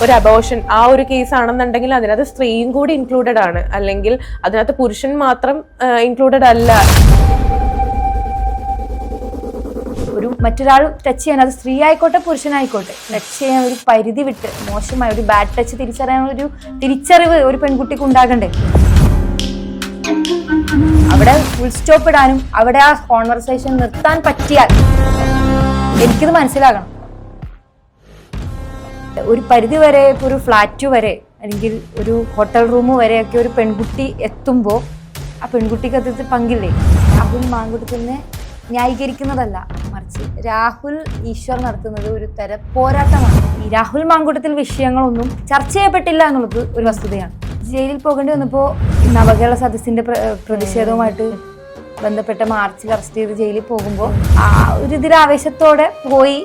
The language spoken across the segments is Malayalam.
ഒരു അബോർഷൻ ആ ഒരു കേസ് ആണെന്നുണ്ടെങ്കിൽ അതിനകത്ത് സ്ത്രീയും കൂടി ഇൻക്ലൂഡഡ് ആണ്, അല്ലെങ്കിൽ അതിനകത്ത് പുരുഷൻ മാത്രം ഇൻക്ലൂഡഡ് അല്ല. ഒരു മറ്റൊരാൾ ടച്ച് ചെയ്യാൻ, അത് സ്ത്രീ ആയിക്കോട്ടെ പുരുഷനായിക്കോട്ടെ, ടച്ച് ചെയ്യാൻ ഒരു പരിധി വിട്ട് മോശമായ ഒരു ബാഡ് ടച്ച് തിരിച്ചറിയാനുള്ള തിരിച്ചറിവ് ഒരു പെൺകുട്ടിക്ക് ഉണ്ടാകണ്ടേ? അവിടെ ഫുൾ സ്റ്റോപ്പ് ഇടാനും അവിടെ ആ കോൺവെർസേഷൻ നിർത്താൻ പറ്റിയാൽ എനിക്കിത് മനസ്സിലാകണം. ഒരു പരിധി വരെ, ഇപ്പോൾ ഒരു ഫ്ലാറ്റ് വരെ അല്ലെങ്കിൽ ഒരു ഹോട്ടൽ റൂം വരെയൊക്കെ ഒരു പെൺകുട്ടി എത്തുമ്പോൾ ആ പെൺകുട്ടിക്ക് അതിൽ പങ്കില്ലേ? രാഹുൽ മാങ്കുട്ടത്തിനെ ന്യായീകരിക്കുന്നതല്ല, മറിച്ച് രാഹുൽ ഈശ്വർ നടത്തുന്നത് ഒരു തരം പോരാട്ടമാണ്. ഈ രാഹുൽ മാങ്കുട്ടത്തിൽ വിഷയങ്ങളൊന്നും ചർച്ച ചെയ്യപ്പെട്ടില്ല എന്നുള്ളത് ഒരു വസ്തുതയാണ്. ജയിലിൽ പോകേണ്ടി വന്നപ്പോൾ നവകേരള സദസ്സിന്റെ പ്രതിഷേധവുമായിട്ട് ബന്ധപ്പെട്ട മാർച്ചിൽ അറസ്റ്റ് ചെയ്ത് ജയിലിൽ പോകുമ്പോൾ ആ ഒരു ഇതിൽ ആവേശത്തോടെ പോയി.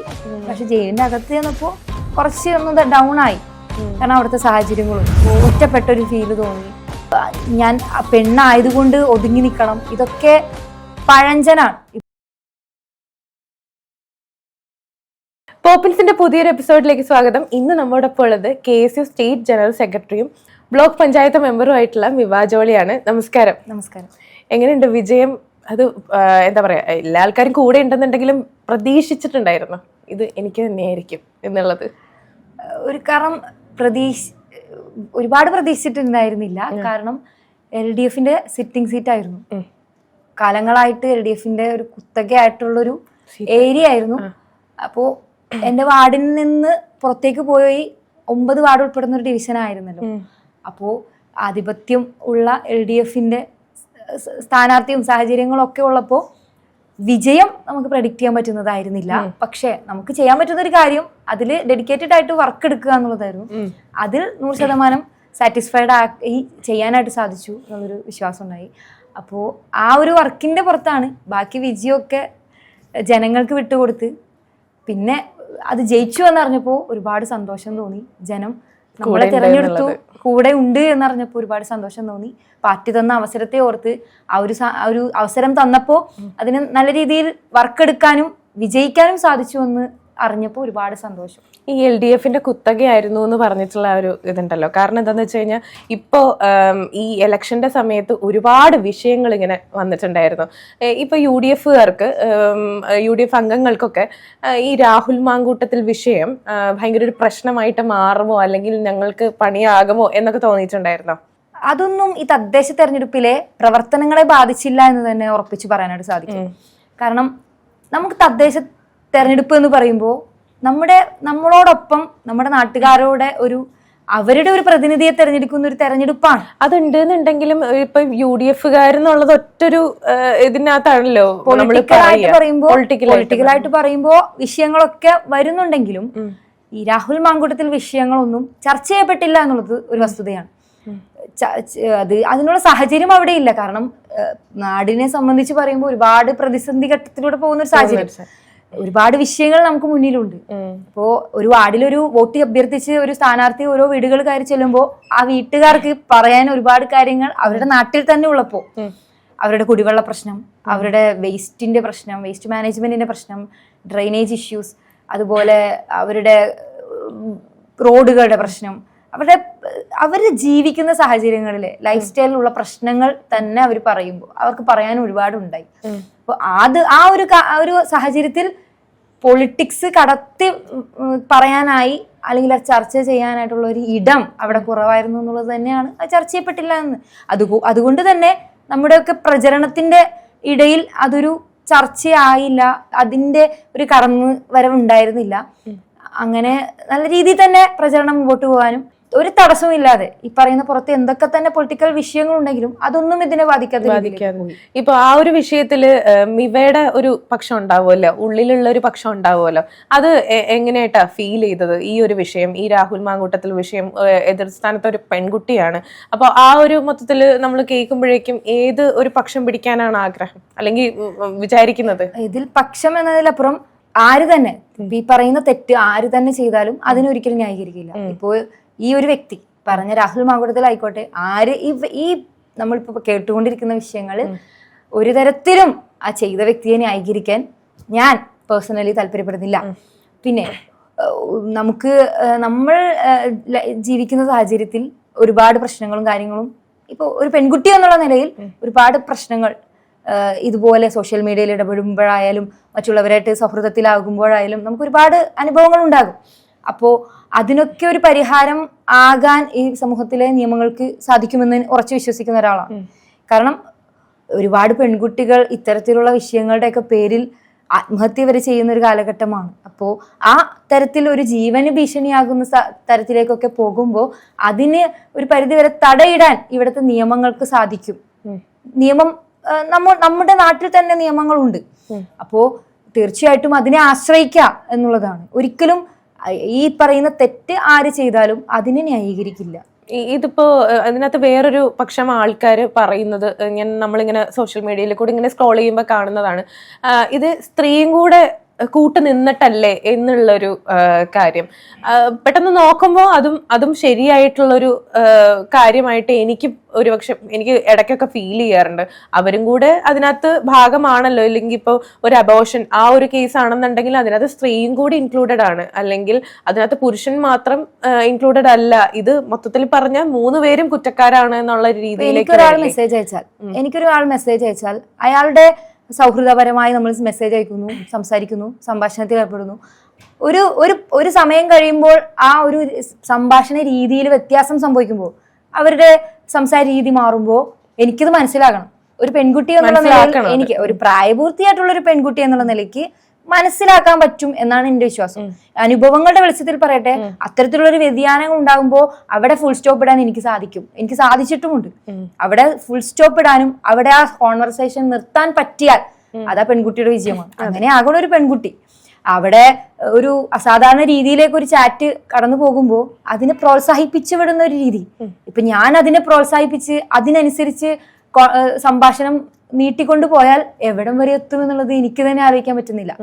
പക്ഷെ ജയിലിന്റെ അകത്ത് ചെന്നപ്പോൾ കുറച്ച് ഒന്ന് ഡൗൺ ആയി. കാരണം അവിടുത്തെ സാഹചര്യങ്ങളും ഒറ്റപ്പെട്ടൊരു ഫീല് തോന്നി. ഞാൻ പെണ്ണായതുകൊണ്ട് ഒതുങ്ങി നിൽക്കണം, ഇതൊക്കെ പഴഞ്ചനാണ്. പോപ്പിൻസിന്റെ പുതിയൊരു എപ്പിസോഡിലേക്ക് സ്വാഗതം. ഇന്ന് നമ്മോടൊപ്പം ഉള്ളത് KSU സ്റ്റേറ്റ് ജനറൽ സെക്രട്ടറിയും ബ്ലോക്ക് പഞ്ചായത്ത് മെമ്പറും ആയിട്ടുള്ള മിവാ ജോളിയാണ്. നമസ്കാരം. നമസ്കാരം. എങ്ങനെയുണ്ട് വിജയം? അത് എന്താ പറയാ, എല്ലാ ആൾക്കാരും കൂടെ ഉണ്ടെന്നുണ്ടെങ്കിലും പ്രതീക്ഷിച്ചിട്ടുണ്ടായിരുന്നു ഇത് എനിക്ക് തന്നെയായിരിക്കും എന്നുള്ളത്? ഒരു കാരണം ഒരുപാട് പ്രതീക്ഷിച്ചിട്ടുണ്ടായിരുന്നില്ല. കാരണം LDFന്റെ സിറ്റിംഗ് സീറ്റ് ആയിരുന്നു. കാലങ്ങളായിട്ട് LDFന്റെ ഒരു കുത്തകയായിട്ടുള്ളൊരു ഏരിയ ആയിരുന്നു. അപ്പോ എന്റെ വാർഡിൽ നിന്ന് പുറത്തേക്ക് പോയി 9 വാർഡ് ഉൾപ്പെടുന്ന ഒരു ഡിവിഷൻ ആയിരുന്നല്ലോ. അപ്പോ ആധിപത്യം ഉള്ള LDFന്റെ സ്ഥാനാർത്ഥിയും സാഹചര്യങ്ങളും ഒക്കെ ഉള്ളപ്പോൾ വിജയം നമുക്ക് പ്രഡിക്റ്റ് ചെയ്യാൻ പറ്റുന്നതായിരുന്നില്ല. പക്ഷെ നമുക്ക് ചെയ്യാൻ പറ്റുന്ന ഒരു കാര്യം അതിൽ ഡെഡിക്കേറ്റഡ് ആയിട്ട് വർക്ക് എടുക്കുക എന്നുള്ളതായിരുന്നു. അതിൽ 100% സാറ്റിസ്ഫൈഡ് ആയി ചെയ്യാനായിട്ട് സാധിച്ചു എന്നുള്ളൊരു വിശ്വാസം ഉണ്ടായി. അപ്പോൾ ആ ഒരു വർക്കിന്റെ പുറത്താണ് ബാക്കി വിജയമൊക്കെ ജനങ്ങൾക്ക് വിട്ടുകൊടുത്ത് പിന്നെ അത് ജയിച്ചു എന്നറിഞ്ഞപ്പോൾ ഒരുപാട് സന്തോഷം തോന്നി. ജനം നമ്മളെ തിരഞ്ഞെടുത്തു, കൂടെ ഉണ്ട് എന്നറിഞ്ഞപ്പോൾ ഒരുപാട് സന്തോഷം തോന്നി. പാർട്ടി തന്ന അവസരത്തെ ഓർത്ത് ആ ഒരു അവസരം തന്നപ്പോൾ അതിന് നല്ല രീതിയിൽ വർക്ക് എടുക്കാനും വിജയിക്കാനും സാധിച്ചു എന്ന് അറിഞ്ഞപ്പോൾ ഒരുപാട് സന്തോഷം. ഈ LDFന്റെ കുത്തകയായിരുന്നു എന്ന് പറഞ്ഞിട്ടുള്ള ഒരു ഇതുണ്ടല്ലോ. കാരണം എന്താന്ന് വെച്ച് കഴിഞ്ഞാൽ ഇപ്പോൾ ഈ ഇലക്ഷന്റെ സമയത്ത് ഒരുപാട് വിഷയങ്ങൾ ഇങ്ങനെ വന്നിട്ടുണ്ടായിരുന്നു. ഇപ്പൊ UDF അംഗങ്ങൾക്കൊക്കെ ഈ രാഹുൽ മാങ്കൂട്ടത്തിൽ വിഷയം ഭയങ്കര ഒരു പ്രശ്നമായിട്ട് മാറുമോ, അല്ലെങ്കിൽ ഞങ്ങൾക്ക് പണിയാകുമോ എന്നൊക്കെ തോന്നിയിട്ടുണ്ടായിരുന്നോ? അതൊന്നും ഈ തദ്ദേശ തെരഞ്ഞെടുപ്പിലെ പ്രവർത്തനങ്ങളെ ബാധിച്ചില്ല എന്ന് തന്നെ ഉറപ്പിച്ചു പറയാനായിട്ട് സാധിക്കും. കാരണം നമുക്ക് തദ്ദേശ തെരഞ്ഞെടുപ്പ് എന്ന് പറയുമ്പോൾ നമ്മളോടൊപ്പം നമ്മുടെ നാട്ടുകാരോടെ അവരുടെ ഒരു പ്രതിനിധിയെ തെരഞ്ഞെടുക്കുന്ന ഒരു തെരഞ്ഞെടുപ്പാണ്. അതുണ്ടെന്നുണ്ടെങ്കിലും ഇപ്പൊ UDFകാരെന്നുള്ളത് ഒറ്റൊരു ഇതിനകത്താണല്ലോ. പൊളിറ്റിക്കലായിട്ട് പറയുമ്പോ വിഷയങ്ങളൊക്കെ വരുന്നുണ്ടെങ്കിലും ഈ രാഹുൽ മാങ്കൂട്ടത്തിൽ വിഷയങ്ങളൊന്നും ചർച്ച ചെയ്യപ്പെട്ടില്ല എന്നുള്ളത് ഒരു വസ്തുതയാണ്. അതിനുള്ള സാഹചര്യം അവിടെ ഇല്ല. കാരണം നാടിനെ സംബന്ധിച്ച് പറയുമ്പോൾ ഒരുപാട് പ്രതിസന്ധി ഘട്ടത്തിലൂടെ പോകുന്ന ഒരു സാഹചര്യം, ഒരുപാട് വിഷയങ്ങൾ നമുക്ക് മുന്നിലുണ്ട്. ഇപ്പോ ഒരു വാർഡിലൊരു വോട്ട് അഭ്യർത്ഥിച്ച് ഒരു സ്ഥാനാർത്ഥി ഓരോ വീടുകൾ കയറി ചെല്ലുമ്പോൾ ആ വീട്ടുകാർക്ക് പറയാൻ ഒരുപാട് കാര്യങ്ങൾ അവരുടെ നാട്ടിൽ തന്നെ ഉള്ളപ്പോ അവരുടെ കുടിവെള്ള പ്രശ്നം, അവരുടെ വേസ്റ്റിന്റെ പ്രശ്നം, വേസ്റ്റ് മാനേജ്മെന്റിന്റെ പ്രശ്നം, ഡ്രെയിനേജ് ഇഷ്യൂസ്, അതുപോലെ അവരുടെ റോഡുകളുടെ പ്രശ്നം, അവര് ജീവിക്കുന്ന സാഹചര്യങ്ങളിലെ ലൈഫ് സ്റ്റൈലിലുള്ള പ്രശ്നങ്ങൾ തന്നെ അവർ പറയുമ്പോൾ അവർക്ക് പറയാൻ ഒരുപാടുണ്ടായി. അപ്പൊ ആ ഒരു സാഹചര്യത്തിൽ പൊളിറ്റിക്സ് കടത്തി പറയാനായി അല്ലെങ്കിൽ ചർച്ച ചെയ്യാനായിട്ടുള്ള ഒരു ഇടം അവിടെ കുറവായിരുന്നു എന്നുള്ളത് തന്നെയാണ്. അത് ചർച്ച ചെയ്യപ്പെട്ടില്ല എന്ന്. അതുകൊണ്ട് തന്നെ നമ്മുടെയൊക്കെ പ്രചരണത്തിന്റെ ഇടയിൽ അതൊരു ചർച്ചയായില്ല, അതിന്റെ ഒരു കടന്നു വരവുണ്ടായിരുന്നില്ല. അങ്ങനെ നല്ല രീതിയിൽ തന്നെ പ്രചരണം മുമ്പോട്ട് പോകാനും ഒരു തടസ്സവും ഇല്ലാതെ ഈ പറയുന്ന പുറത്ത് എന്തൊക്കെ തന്നെ പൊളിറ്റിക്കൽ വിഷയങ്ങൾ ഉണ്ടെങ്കിലും അതൊന്നും ഇതിനെ ബാധിക്കാതെ. ഇപ്പൊ ആ ഒരു വിഷയത്തില് മിവയുടെ ഒരു പക്ഷം ഉണ്ടാവുമല്ലോ, ഉള്ളിലുള്ള ഒരു പക്ഷം ഉണ്ടാവുമല്ലോ, അത് എങ്ങനെയായിട്ടാ ഫീൽ ചെയ്തത്? ഈ ഒരു വിഷയം, ഈ രാഹുൽ മാങ്കൂട്ടത്തിൽ വിഷയം, എതിർ സ്ഥാനത്ത് ഒരു പെൺകുട്ടിയാണ്. അപ്പൊ ആ ഒരു മൊത്തത്തില് നമ്മൾ കേൾക്കുമ്പോഴേക്കും ഏത് ഒരു പക്ഷം പിടിക്കാനാണ് ആഗ്രഹം അല്ലെങ്കിൽ വിചാരിക്കുന്നത്? ഇതിൽ പക്ഷം എന്നതിലപ്പുറം ആര് തന്നെ ഈ പറയുന്ന തെറ്റ് ആര് തന്നെ ചെയ്താലും അതിനൊരിക്കലും ന്യായീകരിക്കില്ല. ഇപ്പോ ഈ ഒരു വ്യക്തി പറഞ്ഞ രാഹുൽ മാങ്കൂട്ടത്തിലായിക്കോട്ടെ, ഈ നമ്മളിപ്പോ കേട്ടുകൊണ്ടിരിക്കുന്ന വിഷയങ്ങളിൽ ഒരു തരത്തിലും ആ ചെയ്ത വ്യക്തിയെ ന്യായീകരിക്കാൻ ഞാൻ പേഴ്സണലി താല്പര്യപ്പെടുന്നില്ല. പിന്നെ നമുക്ക് നമ്മൾ ജീവിക്കുന്ന സാഹചര്യത്തിൽ ഒരുപാട് പ്രശ്നങ്ങളും കാര്യങ്ങളും ഇപ്പോൾ ഒരു പെൺകുട്ടി എന്നുള്ള നിലയിൽ ഒരുപാട് പ്രശ്നങ്ങൾ ഇതുപോലെ സോഷ്യൽ മീഡിയയിൽ ഇടപെടുമ്പോഴായാലും മറ്റുള്ളവരായിട്ട് സൗഹൃദത്തിലാകുമ്പോഴായാലും നമുക്ക് ഒരുപാട് അനുഭവങ്ങൾ ഉണ്ടാകും. അപ്പോൾ അതിനൊക്കെ ഒരു പരിഹാരം ആകാൻ ഈ സമൂഹത്തിലെ നിയമങ്ങൾക്ക് സാധിക്കുമെന്ന് ഉറച്ചു വിശ്വസിക്കുന്ന ഒരാളാണ്. കാരണം ഒരുപാട് പെൺകുട്ടികൾ ഇത്തരത്തിലുള്ള വിഷയങ്ങളുടെയൊക്കെ പേരിൽ ആത്മഹത്യ വരെ ചെയ്യുന്ന ഒരു കാലഘട്ടമാണ്. അപ്പോൾ ആ തരത്തിൽ ഒരു ജീവന് ഭീഷണിയാകുന്ന തരത്തിലേക്കൊക്കെ പോകുമ്പോൾ അതിന് ഒരു പരിധിവരെ തടയിടാൻ ഇവിടുത്തെ നിയമങ്ങൾക്ക് സാധിക്കും. നിയമം നമ്മുടെ നാട്ടിൽ തന്നെ നിയമങ്ങളുണ്ട്. അപ്പോ തീർച്ചയായിട്ടും അതിനെ ആശ്രയിക്കാം എന്നുള്ളതാണ്. ഒരിക്കലും ഈ പറയുന്ന തെറ്റ് ആര് ചെയ്താലും അതിനെ ന്യായീകരിക്കില്ല. ഇതിപ്പോ അതിനകത്ത് വേറൊരു പക്ഷം ആൾക്കാർ പറയുന്നത്, നമ്മളിങ്ങനെ സോഷ്യൽ മീഡിയയിൽ കൂടെ ഇങ്ങനെ സ്ക്രോൾ ചെയ്യുമ്പോൾ കാണുന്നതാണ്, ഇത് സ്ത്രീയും കൂടെ കൂട്ട് നിന്നിട്ടല്ലേ എന്നുള്ളൊരു കാര്യം. പെട്ടെന്ന് നോക്കുമ്പോൾ അതും ശരിയായിട്ടുള്ളൊരു കാര്യമായിട്ട് എനിക്ക് ഇടയ്ക്കൊക്കെ ഫീൽ ചെയ്യാറുണ്ട്. അവരും കൂടെ അതിനകത്ത് ഭാഗമാണല്ലോ. ഇല്ലെങ്കിൽ ഇപ്പോൾ ഒരു അബോർഷൻ ആ ഒരു കേസ് ആണെന്നുണ്ടെങ്കിൽ അതിനകത്ത് സ്ത്രീയും കൂടി ഇൻക്ലൂഡഡ് ആണ്, അല്ലെങ്കിൽ അതിനകത്ത് പുരുഷൻ മാത്രം ഇൻക്ലൂഡഡ് അല്ല. ഇത് മൊത്തത്തിൽ പറഞ്ഞാൽ 3 പേരും കുറ്റക്കാരാണ് എന്നുള്ള രീതിയിലേക്ക് എനിക്കൊരാൾ മെസ്സേജ് അയച്ചാൽ അയാളുടെ സൗഹൃദപരമായി നമ്മൾ മെസ്സേജ് അയക്കുന്നു, സംസാരിക്കുന്നു, സംഭാഷണത്തിൽ ഏർപ്പെടുന്നു. ഒരു സമയം കഴിയുമ്പോൾ ആ ഒരു സംഭാഷണ രീതിയിൽ വ്യത്യാസം സംഭവിക്കുമ്പോൾ, അവരുടെ സംസാര രീതി മാറുമ്പോൾ എനിക്കത് മനസ്സിലാകണം. ഒരു പെൺകുട്ടി എന്നുള്ള നിലയിൽ, എനിക്ക് ഒരു പ്രായപൂർത്തിയായിട്ടുള്ള ഒരു പെൺകുട്ടി എന്നുള്ള നിലയ്ക്ക് മനസ്സിലാക്കാൻ പറ്റും എന്നാണ് എന്റെ വിശ്വാസം. അനുഭവങ്ങളുടെ വെളിച്ചത്തിൽ പറയട്ടെ, അത്തരത്തിലുള്ള ഒരു വ്യതിയാനങ്ങൾ ഉണ്ടാകുമ്പോൾ അവിടെ ഫുൾ സ്റ്റോപ്പ് ഇടാൻ എനിക്ക് സാധിക്കും, എനിക്ക് സാധിച്ചിട്ടുമുണ്ട്. അവിടെ ഫുൾ സ്റ്റോപ്പ് ഇടാനും അവിടെ ആ കോൺവെർസേഷൻ നിർത്താൻ പറ്റിയാൽ അതാ പെൺകുട്ടിയുടെ വിജയമാണ്. അങ്ങനെ ആകണം ഒരു പെൺകുട്ടി. അവിടെ ഒരു അസാധാരണ രീതിയിലേക്ക് ഒരു ചാറ്റ് കടന്നു പോകുമ്പോൾ അതിനെ പ്രോത്സാഹിപ്പിച്ചു വിടുന്ന ഒരു രീതി, ഇപ്പൊ ഞാൻ അതിനെ പ്രോത്സാഹിപ്പിച്ച് അതിനനുസരിച്ച് സംഭാഷണം നീട്ടിക്കൊണ്ടു പോയാൽ എവിടം വരെ എത്തും എന്നുള്ളത് എനിക്ക് തന്നെ ആലോചിക്കാൻ പറ്റുന്നില്ല.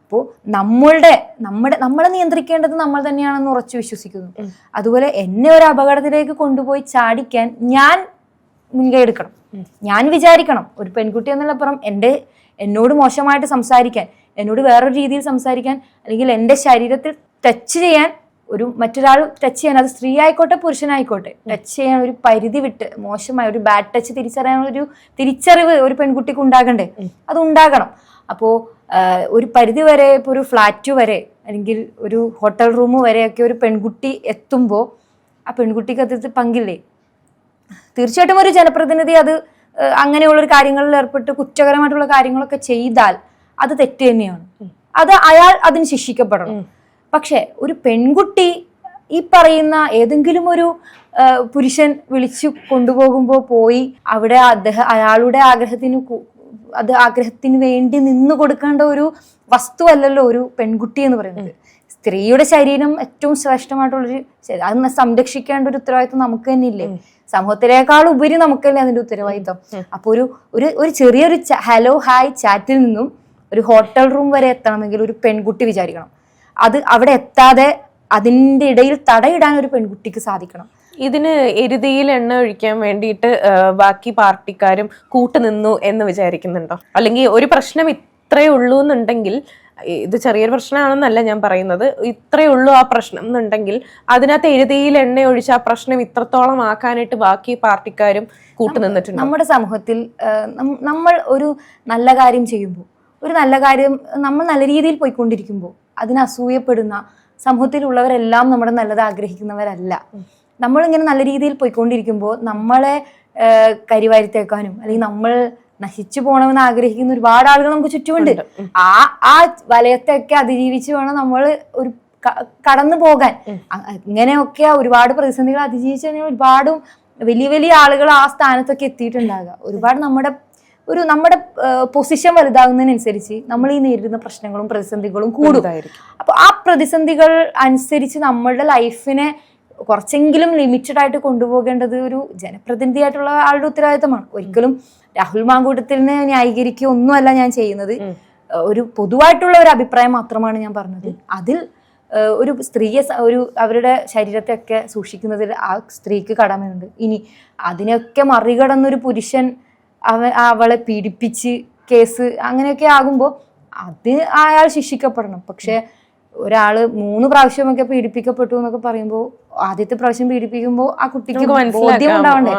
അപ്പോൾ നമ്മളെ നിയന്ത്രിക്കേണ്ടത് നമ്മൾ തന്നെയാണെന്ന് ഉറച്ചു വിശ്വസിക്കുന്നു. അതുപോലെ എന്നെ ഒരു അപകടത്തിലേക്ക് കൊണ്ടുപോയി ചാടിക്കാൻ ഞാൻ മുൻകൈ എടുക്കണം. ഞാൻ വിചാരിക്കണം ഒരു പെൺകുട്ടി എന്നുള്ളപ്പുറം എന്നോട് മോശമായിട്ട് സംസാരിക്കാൻ, എന്നോട് വേറൊരു രീതിയിൽ സംസാരിക്കാൻ, അല്ലെങ്കിൽ എൻ്റെ ശരീരത്തിൽ ടച്ച് ചെയ്യാൻ മറ്റൊരാൾ ടച്ച് ചെയ്യാൻ, അത് സ്ത്രീ ആയിക്കോട്ടെ പുരുഷനായിക്കോട്ടെ, ടച്ച് ചെയ്യാൻ ഒരു പരിധി വിട്ട് മോശമായ ഒരു ബാഡ് ടച്ച് തിരിച്ചറിയാനുള്ള ഒരു തിരിച്ചറിവ് ഒരു പെൺകുട്ടിക്ക് ഉണ്ടാകണ്ടേ? അത് ഉണ്ടാകണം. അപ്പോൾ ഒരു പരിധി വരെ, ഇപ്പോൾ ഒരു ഫ്ലാറ്റ് വരെ അല്ലെങ്കിൽ ഒരു ഹോട്ടൽ റൂം വരെയൊക്കെ ഒരു പെൺകുട്ടി എത്തുമ്പോൾ ആ പെൺകുട്ടിക്ക് അതിൽ പങ്കില്ലേ? തീർച്ചയായിട്ടും ഒരു ജനപ്രതിനിധി അത് അങ്ങനെയുള്ളൊരു കാര്യങ്ങളിൽ ഏർപ്പെട്ട് കുറ്റകരമായിട്ടുള്ള കാര്യങ്ങളൊക്കെ ചെയ്താൽ അത് തെറ്റ് തന്നെയാണ്. അയാൾ അതിന് ശിക്ഷിക്കപ്പെടണം. പക്ഷെ ഒരു പെൺകുട്ടി ഈ പറയുന്ന ഏതെങ്കിലും ഒരു പുരുഷൻ വിളിച്ചു കൊണ്ടുപോകുമ്പോൾ പോയി അവിടെ അയാളുടെ ആഗ്രഹത്തിന് വേണ്ടി നിന്നു കൊടുക്കേണ്ട ഒരു വസ്തുവല്ലല്ലോ ഒരു പെൺകുട്ടി എന്ന് പറയുന്നത്. സ്ത്രീയുടെ ശരീരം ഏറ്റവും ശ്രേഷ്ഠമായിട്ടുള്ളൊരു, അത് സംരക്ഷിക്കേണ്ട ഒരു ഉത്തരവാദിത്വം നമുക്ക് തന്നെ ഇല്ലേ? സമൂഹത്തിനേക്കാൾ ഉപരി നമുക്കല്ലേ അതിന്റെ ഉത്തരവാദിത്വം. അപ്പൊ ഒരു ചെറിയൊരു ഹലോ ഹായ് ചാറ്റിൽ നിന്നും ഒരു ഹോട്ടൽ റൂം വരെ എത്തണമെങ്കിൽ ഒരു പെൺകുട്ടി വിചാരിക്കണം. അത് അവിടെ എത്താതെ അതിൻ്റെ ഇടയിൽ തടയിടാൻ ഒരു പെൺകുട്ടിക്ക് സാധിക്കണം. ഇതിന് എരുതിയിൽ എണ്ണ ഒഴിക്കാൻ വേണ്ടിയിട്ട് ബാക്കി പാർട്ടിക്കാരും കൂട്ടുനിന്നു എന്ന് വിചാരിക്കുന്നുണ്ടോ? അല്ലെങ്കിൽ ഒരു പ്രശ്നം ഇത്രയേ ഉള്ളൂ എന്നുണ്ടെങ്കിൽ, ഇത് ചെറിയൊരു പ്രശ്നമാണെന്നല്ല ഞാൻ പറയുന്നത്, ഇത്രയേ ഉള്ളൂ ആ പ്രശ്നം എന്നുണ്ടെങ്കിൽ അതിനകത്ത് എരുതിയിൽ എണ്ണ ഒഴിച്ച് ആ പ്രശ്നം ഇത്രത്തോളം ആക്കാനായിട്ട് ബാക്കി പാർട്ടിക്കാരും കൂട്ടുനിന്നിട്ടുണ്ട്. നമ്മുടെ സമൂഹത്തിൽ നമ്മൾ ഒരു നല്ല കാര്യം ചെയ്യുമ്പോൾ, ഒരു നല്ല കാര്യം നമ്മൾ നല്ല രീതിയിൽ പോയിക്കൊണ്ടിരിക്കുമ്പോൾ അതിന് അസൂയപ്പെടുന്ന സമൂഹത്തിലുള്ളവരെല്ലാം നമ്മുടെ നല്ലത് ആഗ്രഹിക്കുന്നവരല്ല. നമ്മളിങ്ങനെ നല്ല രീതിയിൽ പോയിക്കൊണ്ടിരിക്കുമ്പോൾ നമ്മളെ കരിവാരിത്തേക്കാനും അല്ലെങ്കിൽ നമ്മൾ നശിച്ചു പോകണമെന്ന് ആഗ്രഹിക്കുന്ന ഒരുപാട് ആളുകൾ നമുക്ക് ചുറ്റുമുണ്ട്. ആ വലയത്തെയൊക്കെ അതിജീവിച്ച് വേണം നമ്മൾ ഒരു കടന്നു പോകാൻ. ഇങ്ങനെയൊക്കെ ഒരുപാട് പ്രതിസന്ധികൾ അതിജീവിച്ച് കഴിഞ്ഞാൽ ഒരുപാട് വലിയ വലിയ ആളുകൾ ആ സ്ഥാനത്തൊക്കെ എത്തിയിട്ടുണ്ടാകുക. ഒരുപാട് നമ്മുടെ പൊസിഷൻ വലുതാകുന്നതിനനുസരിച്ച് നമ്മൾ ഈ നേരിടുന്ന പ്രശ്നങ്ങളും പ്രതിസന്ധികളും കൂടും. അപ്പൊ ആ പ്രതിസന്ധികൾ അനുസരിച്ച് നമ്മളുടെ ലൈഫിനെ കുറച്ചെങ്കിലും ലിമിറ്റഡ് ആയിട്ട് കൊണ്ടുപോകേണ്ടത് ഒരു ജനപ്രതിനിധിയായിട്ടുള്ള ആളുടെ ഉത്തരവാദിത്തമാണ്. ഒരിക്കലും രാഹുൽ മാങ്കൂട്ടത്തിനെ ന്യായീകരിക്കുക ഒന്നുമല്ല ഞാൻ ചെയ്യുന്നത്. ഒരു പൊതുവായിട്ടുള്ള ഒരു അഭിപ്രായം മാത്രമാണ് ഞാൻ പറഞ്ഞത്. അതിൽ ഒരു സ്ത്രീയെ അവരുടെ ശരീരത്തെയൊക്കെ സൂക്ഷിക്കുന്നതിൽ ആ സ്ത്രീക്ക് കടമയുണ്ട്. ഇനി അതിനൊക്കെ മറികടന്നൊരു പുരുഷൻ അവളെ പീഡിപ്പിച്ച് കേസ് അങ്ങനെയൊക്കെ ആകുമ്പോൾ അത് അയാൾ ശിക്ഷിക്കപ്പെടണം. പക്ഷെ ഒരാള് 3 പ്രാവശ്യമൊക്കെ പീഡിപ്പിക്കപ്പെട്ടു എന്നൊക്കെ പറയുമ്പോൾ ആദ്യത്തെ പ്രാവശ്യം പീഡിപ്പിക്കുമ്പോൾ ആ കുട്ടിക്ക് ബോധ്യം ഉണ്ടാവണ്ടേ,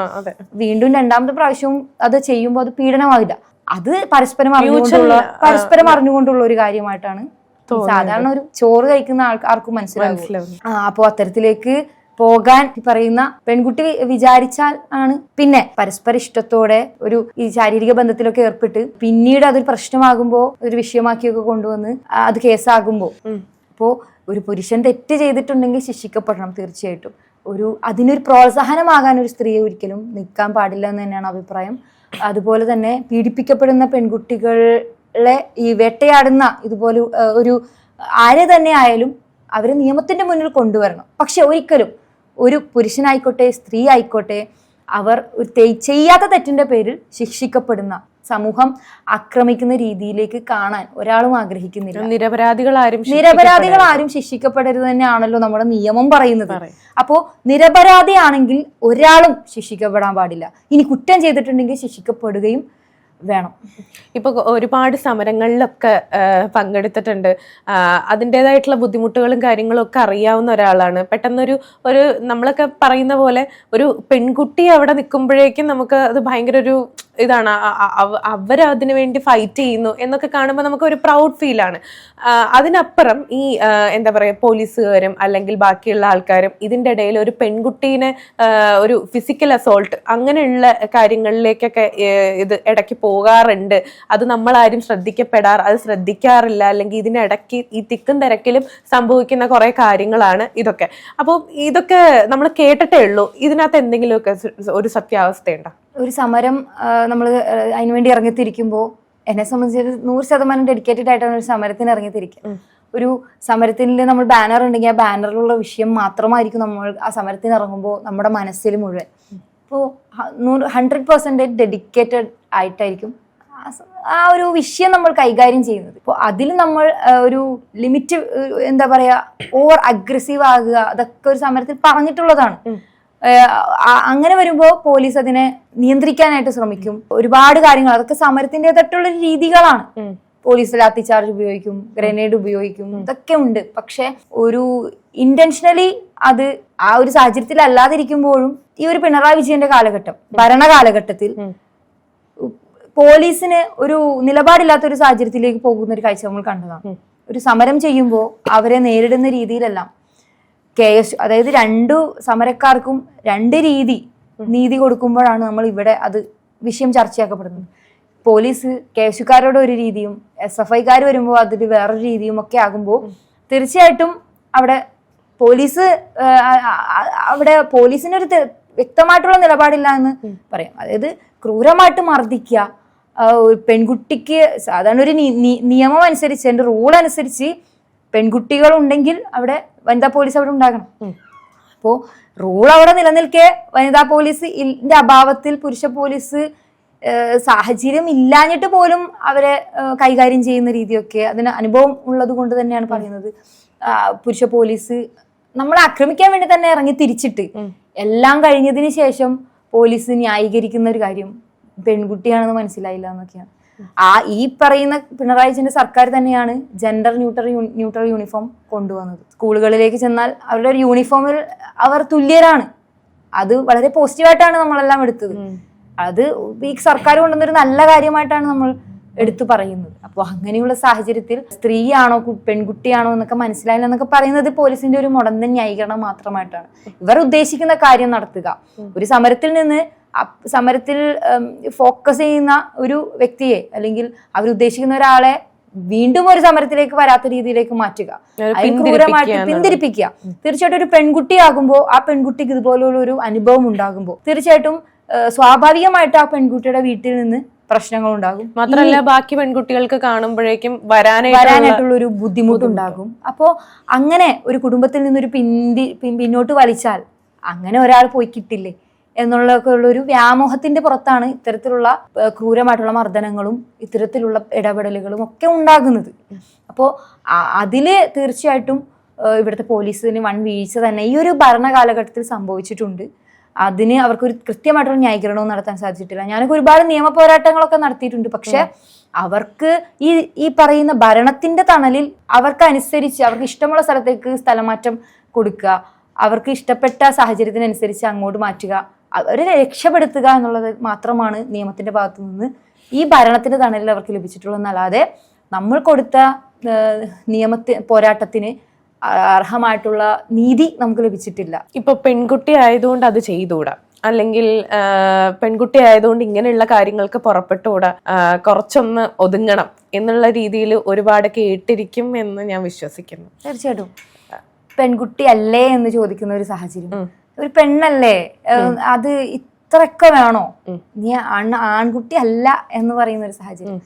വീണ്ടും 2ാമത്തെ പ്രാവശ്യവും അത് ചെയ്യുമ്പോൾ അത് പീഡനമാവില്ല. അത് പരസ്പരം അറിഞ്ഞുകൊണ്ടുള്ള ഒരു കാര്യമായിട്ടാണ് സാധാരണ ഒരു ചോറ് കഴിക്കുന്ന ആൾക്കാർക്കും മനസ്സിലാവും. അപ്പോ അത്തരത്തിലേക്ക് പോകാൻ പറയുന്ന പെൺകുട്ടി വിചാരിച്ചാൽ ആണ്. പിന്നെ പരസ്പര ഇഷ്ടത്തോടെ ഒരു ഈ ശാരീരിക ബന്ധത്തിലൊക്കെ ഏർപ്പെട്ട് പിന്നീട് അതൊരു പ്രശ്നമാകുമ്പോ ഒരു വിഷയമാക്കിയൊക്കെ കൊണ്ടുവന്ന് അത് കേസാകുമ്പോ, അപ്പോ ഒരു പുരുഷൻ തെറ്റ് ചെയ്തിട്ടുണ്ടെങ്കിൽ ശിക്ഷിക്കപ്പെടണം തീർച്ചയായിട്ടും. അതിനൊരു പ്രോത്സാഹനമാകാൻ ഒരു സ്ത്രീയെ ഒരിക്കലും നിൽക്കാൻ പാടില്ല എന്ന് തന്നെയാണ് അഭിപ്രായം. അതുപോലെ തന്നെ പീഡിപ്പിക്കപ്പെടുന്ന പെൺകുട്ടികളെ ഈ വേട്ടയാടുന്ന ഇതുപോലെ ഒരു ആരെ തന്നെ ആയാലും അവരെ നിയമത്തിന്റെ മുന്നിൽ കൊണ്ടുവരണം. പക്ഷെ ഒരിക്കലും ഒരു പുരുഷനായിക്കോട്ടെ സ്ത്രീ ആയിക്കോട്ടെ അവർ ചെയ്യാത്ത തെറ്റിന്റെ പേരിൽ ശിക്ഷിക്കപ്പെടുന്ന, സമൂഹം ആക്രമിക്കുന്ന രീതിയിലേക്ക് കാണാൻ ഒരാളും ആഗ്രഹിക്കുന്നില്ല. നിരപരാധികൾ ആരും ശിക്ഷിക്കപ്പെടരുത് തന്നെയാണല്ലോ നമ്മുടെ നിയമം പറയുന്നത്. അപ്പോ നിരപരാധിയാണെങ്കിൽ ഒരാളും ശിക്ഷിക്കപ്പെടാൻ പാടില്ല. ഇനി കുറ്റം ചെയ്തിട്ടുണ്ടെങ്കിൽ ശിക്ഷിക്കപ്പെടുകയും വേണം. ഇപ്പൊ ഒരുപാട് സമരങ്ങളിലൊക്കെ പങ്കെടുത്തിട്ടുണ്ട്. അതിൻ്റെതായിട്ടുള്ള ബുദ്ധിമുട്ടുകളും കാര്യങ്ങളും ഒക്കെ അറിയാവുന്ന ഒരാളാണ്. പെട്ടെന്നൊരു നമ്മളൊക്കെ പറയുന്ന പോലെ ഒരു പെൺകുട്ടി അവിടെ നിൽക്കുമ്പോഴേക്കും നമുക്ക് അത് ഭയങ്കര ഒരു ഇതാണ്, അവരതിനു വേണ്ടി ഫൈറ്റ് ചെയ്യുന്നു എന്നൊക്കെ കാണുമ്പോൾ നമുക്ക് ഒരു പ്രൗഡ് ഫീലാണ്. അതിനപ്പുറം ഈ എന്താ പറയുക, പോലീസുകാരും അല്ലെങ്കിൽ ബാക്കിയുള്ള ആൾക്കാരും ഇതിൻ്റെ ഇടയിൽ ഒരു പെൺകുട്ടീനെ ഒരു ഫിസിക്കൽ അസോൾട്ട് അങ്ങനെയുള്ള കാര്യങ്ങളിലേക്കൊക്കെ ഇത് ഇടയ്ക്ക് പോകാറുണ്ട്. അത് നമ്മളാരും അത് ശ്രദ്ധിക്കാറില്ല. അല്ലെങ്കിൽ ഇതിനിടയ്ക്ക് ഈ തിക്കും തിരക്കിലും സംഭവിക്കുന്ന കുറെ കാര്യങ്ങളാണ് ഇതൊക്കെ. അപ്പോൾ ഇതൊക്കെ നമ്മൾ കേട്ടിട്ടേ ഉള്ളൂ. ഇതിനകത്ത് എന്തെങ്കിലുമൊക്കെ ഒരു സത്യാവസ്ഥയുണ്ടോ? ഒരു സമരം നമ്മൾ അതിനുവേണ്ടി ഇറങ്ങിത്തിരിക്കുമ്പോൾ എന്നെ സംബന്ധിച്ച് 100% ഡെഡിക്കേറ്റഡ് ആയിട്ടാണ് ഒരു സമരത്തിന് ഇറങ്ങിത്തിരിക്കുക. ഒരു സമരത്തിൽ നമ്മൾ ബാനർ ഉണ്ടെങ്കിൽ ആ ബാനറിലുള്ള വിഷയം മാത്രമായിരിക്കും നമ്മൾ ആ സമരത്തിന് ഇറങ്ങുമ്പോൾ നമ്മുടെ മനസ്സിൽ മുഴുവൻ. അപ്പോൾ 100% ഡെഡിക്കേറ്റഡ് ആയിട്ടായിരിക്കും ആ ഒരു വിഷയം നമ്മൾ കൈകാര്യം ചെയ്യുന്നത്. ഇപ്പോൾ അതിൽ നമ്മൾ ഒരു ലിമിറ്റ് എന്താ പറയാ, ഓവർ അഗ്രസീവ് ആകുക, അതൊക്കെ ഒരു സമരത്തിൽ പറഞ്ഞിട്ടുള്ളതാണ്. അങ്ങനെ വരുമ്പോൾ പോലീസ് അതിനെ നിയന്ത്രിക്കാനായിട്ട് ശ്രമിക്കും. ഒരുപാട് കാര്യങ്ങൾ, അതൊക്കെ സമരത്തിൻ്റെതായിട്ടുള്ള രീതികളാണ്. പോലീസ് ലാത്തി ചാർജ് ഉപയോഗിക്കും, ഗ്രനേഡ് ഉപയോഗിക്കും, ഇതൊക്കെ ഉണ്ട്. പക്ഷെ ഒരു ഇന്റൻഷനലി അത് ആ ഒരു സാഹചര്യത്തിൽ അല്ലാതിരിക്കുമ്പോഴും ഈ ഒരു പിണറായി വിജയന്റെ കാലഘട്ടം, ഭരണകാലഘട്ടത്തിൽ പോലീസിന് ഒരു നിലപാടില്ലാത്ത ഒരു സാഹചര്യത്തിലേക്ക് പോകുന്ന ഒരു കാഴ്ച നമ്മൾ കണ്ടതാണ്. ഒരു സമരം ചെയ്യുമ്പോൾ അവരെ നേരിടുന്ന രീതിയിലെല്ലാം അതായത് 2 സമരക്കാർക്കും 2 നീതി കൊടുക്കുമ്പോഴാണ് നമ്മൾ ഇവിടെ അത് വിഷയം ചർച്ചയാക്കപ്പെടുന്നത്. പോലീസ് കേസുകാരോട് ഒരു രീതിയും SFIക്കാർ വരുമ്പോൾ അതിൽ വേറൊരു രീതിയും ഒക്കെ ആകുമ്പോൾ തീർച്ചയായിട്ടും അവിടെ പോലീസിനൊരു വ്യക്തമായിട്ടുള്ള നിലപാടില്ല എന്ന് പറയാം. അതായത് ക്രൂരമായിട്ട് മർദ്ദിക്കുക, പെൺകുട്ടിക്ക് സാധാരണ ഒരു നിയമം അനുസരിച്ച്, എൻ്റെ റൂൾ അനുസരിച്ച് പെൺകുട്ടികൾ ഉണ്ടെങ്കിൽ അവിടെ വനിതാ പോലീസ് അവിടെ ഉണ്ടാകണം. അപ്പോ റൂൾ അവിടെ നിലനിൽക്കെ വനിതാ പോലീസിന്റെ അഭാവത്തിൽ പുരുഷ പോലീസ് സാഹചര്യം ഇല്ലാഞ്ഞിട്ട് പോലും അവരെ കൈകാര്യം ചെയ്യുന്ന രീതിയൊക്കെ അതിന് അനുഭവം ഉള്ളത് കൊണ്ട് തന്നെയാണ് പറയുന്നത്. പുരുഷ പോലീസ് നമ്മളെ ആക്രമിക്കാൻ വേണ്ടി തന്നെ ഇറങ്ങി തിരിച്ചിട്ട് എല്ലാം കഴിഞ്ഞതിന് ശേഷം പോലീസ് ന്യായീകരിക്കുന്ന ഒരു കാര്യം പെൺകുട്ടിയാണെന്ന് മനസ്സിലായില്ല എന്നൊക്കെയാണ്. ഈ പറയുന്ന പിണറായി വിജയന്റെ സർക്കാർ തന്നെയാണ് ജെൻഡർ ന്യൂട്രൽ യൂണിഫോം കൊണ്ടുവന്നത്. സ്കൂളുകളിലേക്ക് ചെന്നാൽ അവരുടെ ഒരു യൂണിഫോമിൽ അവർ തുല്യരാണ്. അത് വളരെ പോസിറ്റീവായിട്ടാണ് നമ്മളെല്ലാം എടുത്തത്. അത് ഈ സർക്കാർ കൊണ്ടുവന്നൊരു നല്ല കാര്യമായിട്ടാണ് നമ്മൾ എടുത്തു പറയുന്നത്. അപ്പോൾ അങ്ങനെയുള്ള സാഹചര്യത്തിൽ സ്ത്രീയാണോ പെൺകുട്ടിയാണോ എന്നൊക്കെ മനസ്സിലായില്ല എന്നൊക്കെ പറയുന്നത് പോലീസിന്റെ ഒരു മുടന്തൻ ന്യായീകരണം മാത്രമായിട്ടാണ്. ഇവർ ഉദ്ദേശിക്കുന്ന കാര്യം നടത്തുക. ഒരു സമരത്തിൽ ഫോക്കസ് ചെയ്യുന്ന ഒരു വ്യക്തിയെ അല്ലെങ്കിൽ അവരുദ്ദേശിക്കുന്ന ഒരാളെ വീണ്ടും ഒരു സമരത്തിലേക്ക് വരാത്ത രീതിയിലേക്ക് മാറ്റുക, ക്രൂരമായിട്ട് പിന്തിരിപ്പിക്കുക. തീർച്ചയായിട്ടും ഒരു പെൺകുട്ടിയാകുമ്പോൾ ആ പെൺകുട്ടിക്ക് ഇതുപോലുള്ള ഒരു അനുഭവം ഉണ്ടാകുമ്പോൾ തീർച്ചയായിട്ടും സ്വാഭാവികമായിട്ട് ആ പെൺകുട്ടിയുടെ വീട്ടിൽ നിന്ന് പ്രശ്നങ്ങൾ ഉണ്ടാകും. മാത്രമല്ല ബാക്കി പെൺകുട്ടികൾക്ക് കാണുമ്പോഴേക്കും വരാനായിട്ടുള്ള ഒരു ബുദ്ധിമുട്ടുണ്ടാകും. അപ്പോ അങ്ങനെ ഒരു കുടുംബത്തിൽ നിന്നൊരു പിന്നോട്ട് വലിച്ചാൽ അങ്ങനെ ഒരാൾ പോയി കിട്ടില്ലേ എന്നുള്ളതൊക്കെ ഉള്ളൊരു വ്യാമോഹത്തിന്റെ പുറത്താണ് ഇത്തരത്തിലുള്ള ക്രൂരമായിട്ടുള്ള മർദ്ദനങ്ങളും ഇത്തരത്തിലുള്ള ഇടപെടലുകളും ഒക്കെ ഉണ്ടാകുന്നത്. അപ്പോൾ അതില് തീർച്ചയായിട്ടും ഇവിടുത്തെ പോലീസിന് വൻ വീഴ്ച തന്നെ ഈ ഒരു ഭരണകാലഘട്ടത്തിൽ സംഭവിച്ചിട്ടുണ്ട്. അതിന് അവർക്കൊരു കൃത്യമായിട്ടൊരു ന്യായീകരണവും നടത്താൻ സാധിച്ചിട്ടില്ല. ഞാനൊക്കെ ഒരുപാട് നിയമ പോരാട്ടങ്ങളൊക്കെ നടത്തിയിട്ടുണ്ട്. പക്ഷെ അവർക്ക് ഈ പറയുന്ന ഭരണത്തിന്റെ തണലിൽ അവർക്കനുസരിച്ച് അവർക്ക് ഇഷ്ടമുള്ള സ്ഥലത്തേക്ക് സ്ഥലമാറ്റം കൊടുക്കുക, അവർക്ക് ഇഷ്ടപ്പെട്ട സാഹചര്യത്തിനനുസരിച്ച് അങ്ങോട്ട് മാറ്റുക, അവരെ രക്ഷപ്പെടുത്തുക എന്നുള്ളത് മാത്രമാണ് നിയമത്തിന്റെ ഭാഗത്തു നിന്ന് ഈ ഭരണത്തിന്റെ തണലിൽ അവർക്ക് ലഭിച്ചിട്ടുള്ളതെന്നല്ലാതെ നമ്മൾ കൊടുത്ത പോരാട്ടത്തിന് അർഹമായിട്ടുള്ള നീതി നമുക്ക് ലഭിച്ചിട്ടില്ല. ഇപ്പൊ പെൺകുട്ടി ആയതുകൊണ്ട് അത് ചെയ്തുകൂടാ, അല്ലെങ്കിൽ പെൺകുട്ടി ആയതുകൊണ്ട് ഇങ്ങനെയുള്ള കാര്യങ്ങൾക്ക് പുറപ്പെട്ടുകൂടാ, കുറച്ചൊന്ന് ഒതുങ്ങണം എന്നുള്ള രീതിയിൽ ഒരുപാട് കേട്ടിരിക്കും എന്ന് ഞാൻ വിശ്വസിക്കുന്നു. തീർച്ചയായിട്ടും പെൺകുട്ടി അല്ലേ എന്ന് ചോദിക്കുന്ന ഒരു സാഹചര്യം, ഒരു പെണ്ണല്ലേ അത് ഇത്രയൊക്കെ വേണോ, നീ ആൺകുട്ടി അല്ല എന്ന് പറയുന്ന ഒരു സാഹചര്യം.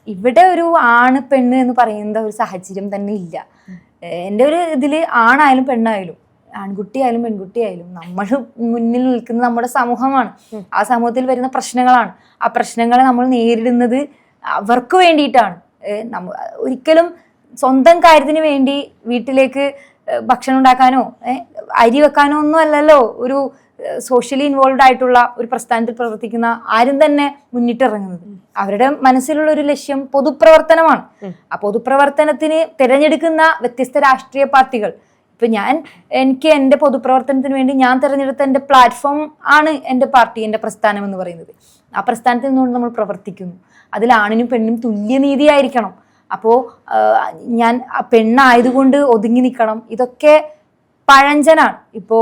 ഇവിടെ ഒരു ആണ് പെണ്ണ് എന്ന് പറയുന്ന ഒരു സാഹചര്യം തന്നെ ഇല്ല. എൻ്റെ ഒരു ഇതില് ആണായാലും പെണ്ണായാലും ആൺകുട്ടിയായാലും പെൺകുട്ടിയായാലും നമ്മൾ മുന്നിൽ നിൽക്കുന്ന നമ്മുടെ സമൂഹമാണ്. ആ സമൂഹത്തിൽ വരുന്ന പ്രശ്നങ്ങളാണ്. ആ പ്രശ്നങ്ങളെ നമ്മൾ നേരിടുന്നത് അവർക്ക് വേണ്ടിയിട്ടാണ്. ഒരിക്കലും സ്വന്തം കാര്യത്തിന് വേണ്ടി വീട്ടിലേക്ക് ഭക്ഷണം ഉണ്ടാക്കാനോ അരി വെക്കാനോ ഒന്നും അല്ലല്ലോ ഒരു സോഷ്യലി ഇൻവോൾവ് ആയിട്ടുള്ള ഒരു പ്രസ്ഥാനത്തിൽ പ്രവർത്തിക്കുന്ന ആരും തന്നെ മുന്നിട്ടിറങ്ങുന്നത്. അവരുടെ മനസ്സിലുള്ള ഒരു ലക്ഷ്യം പൊതുപ്രവർത്തനമാണ്. ആ പൊതുപ്രവർത്തനത്തിന് തിരഞ്ഞെടുക്കുന്ന വ്യത്യസ്ത രാഷ്ട്രീയ പാർട്ടികൾ, ഇപ്പൊ എനിക്ക് എന്റെ പൊതുപ്രവർത്തനത്തിന് വേണ്ടി ഞാൻ തിരഞ്ഞെടുത്ത എന്റെ പ്ലാറ്റ്ഫോം ആണ് എന്റെ പാർട്ടി, എന്റെ പ്രസ്ഥാനം എന്ന് പറയുന്നത്. ആ പ്രസ്ഥാനത്തിൽ നിന്നുകൊണ്ട് നമ്മൾ പ്രവർത്തിക്കുന്നു. അതിൽ ആണിനും പെണ്ണിനും തുല്യനീതിയായിരിക്കണം. അപ്പോ ഞാൻ പെണ്ണായതുകൊണ്ട് ഒതുങ്ങി നിൽക്കണം, ഇതൊക്കെ പഴഞ്ചനാണ്. ഇപ്പോ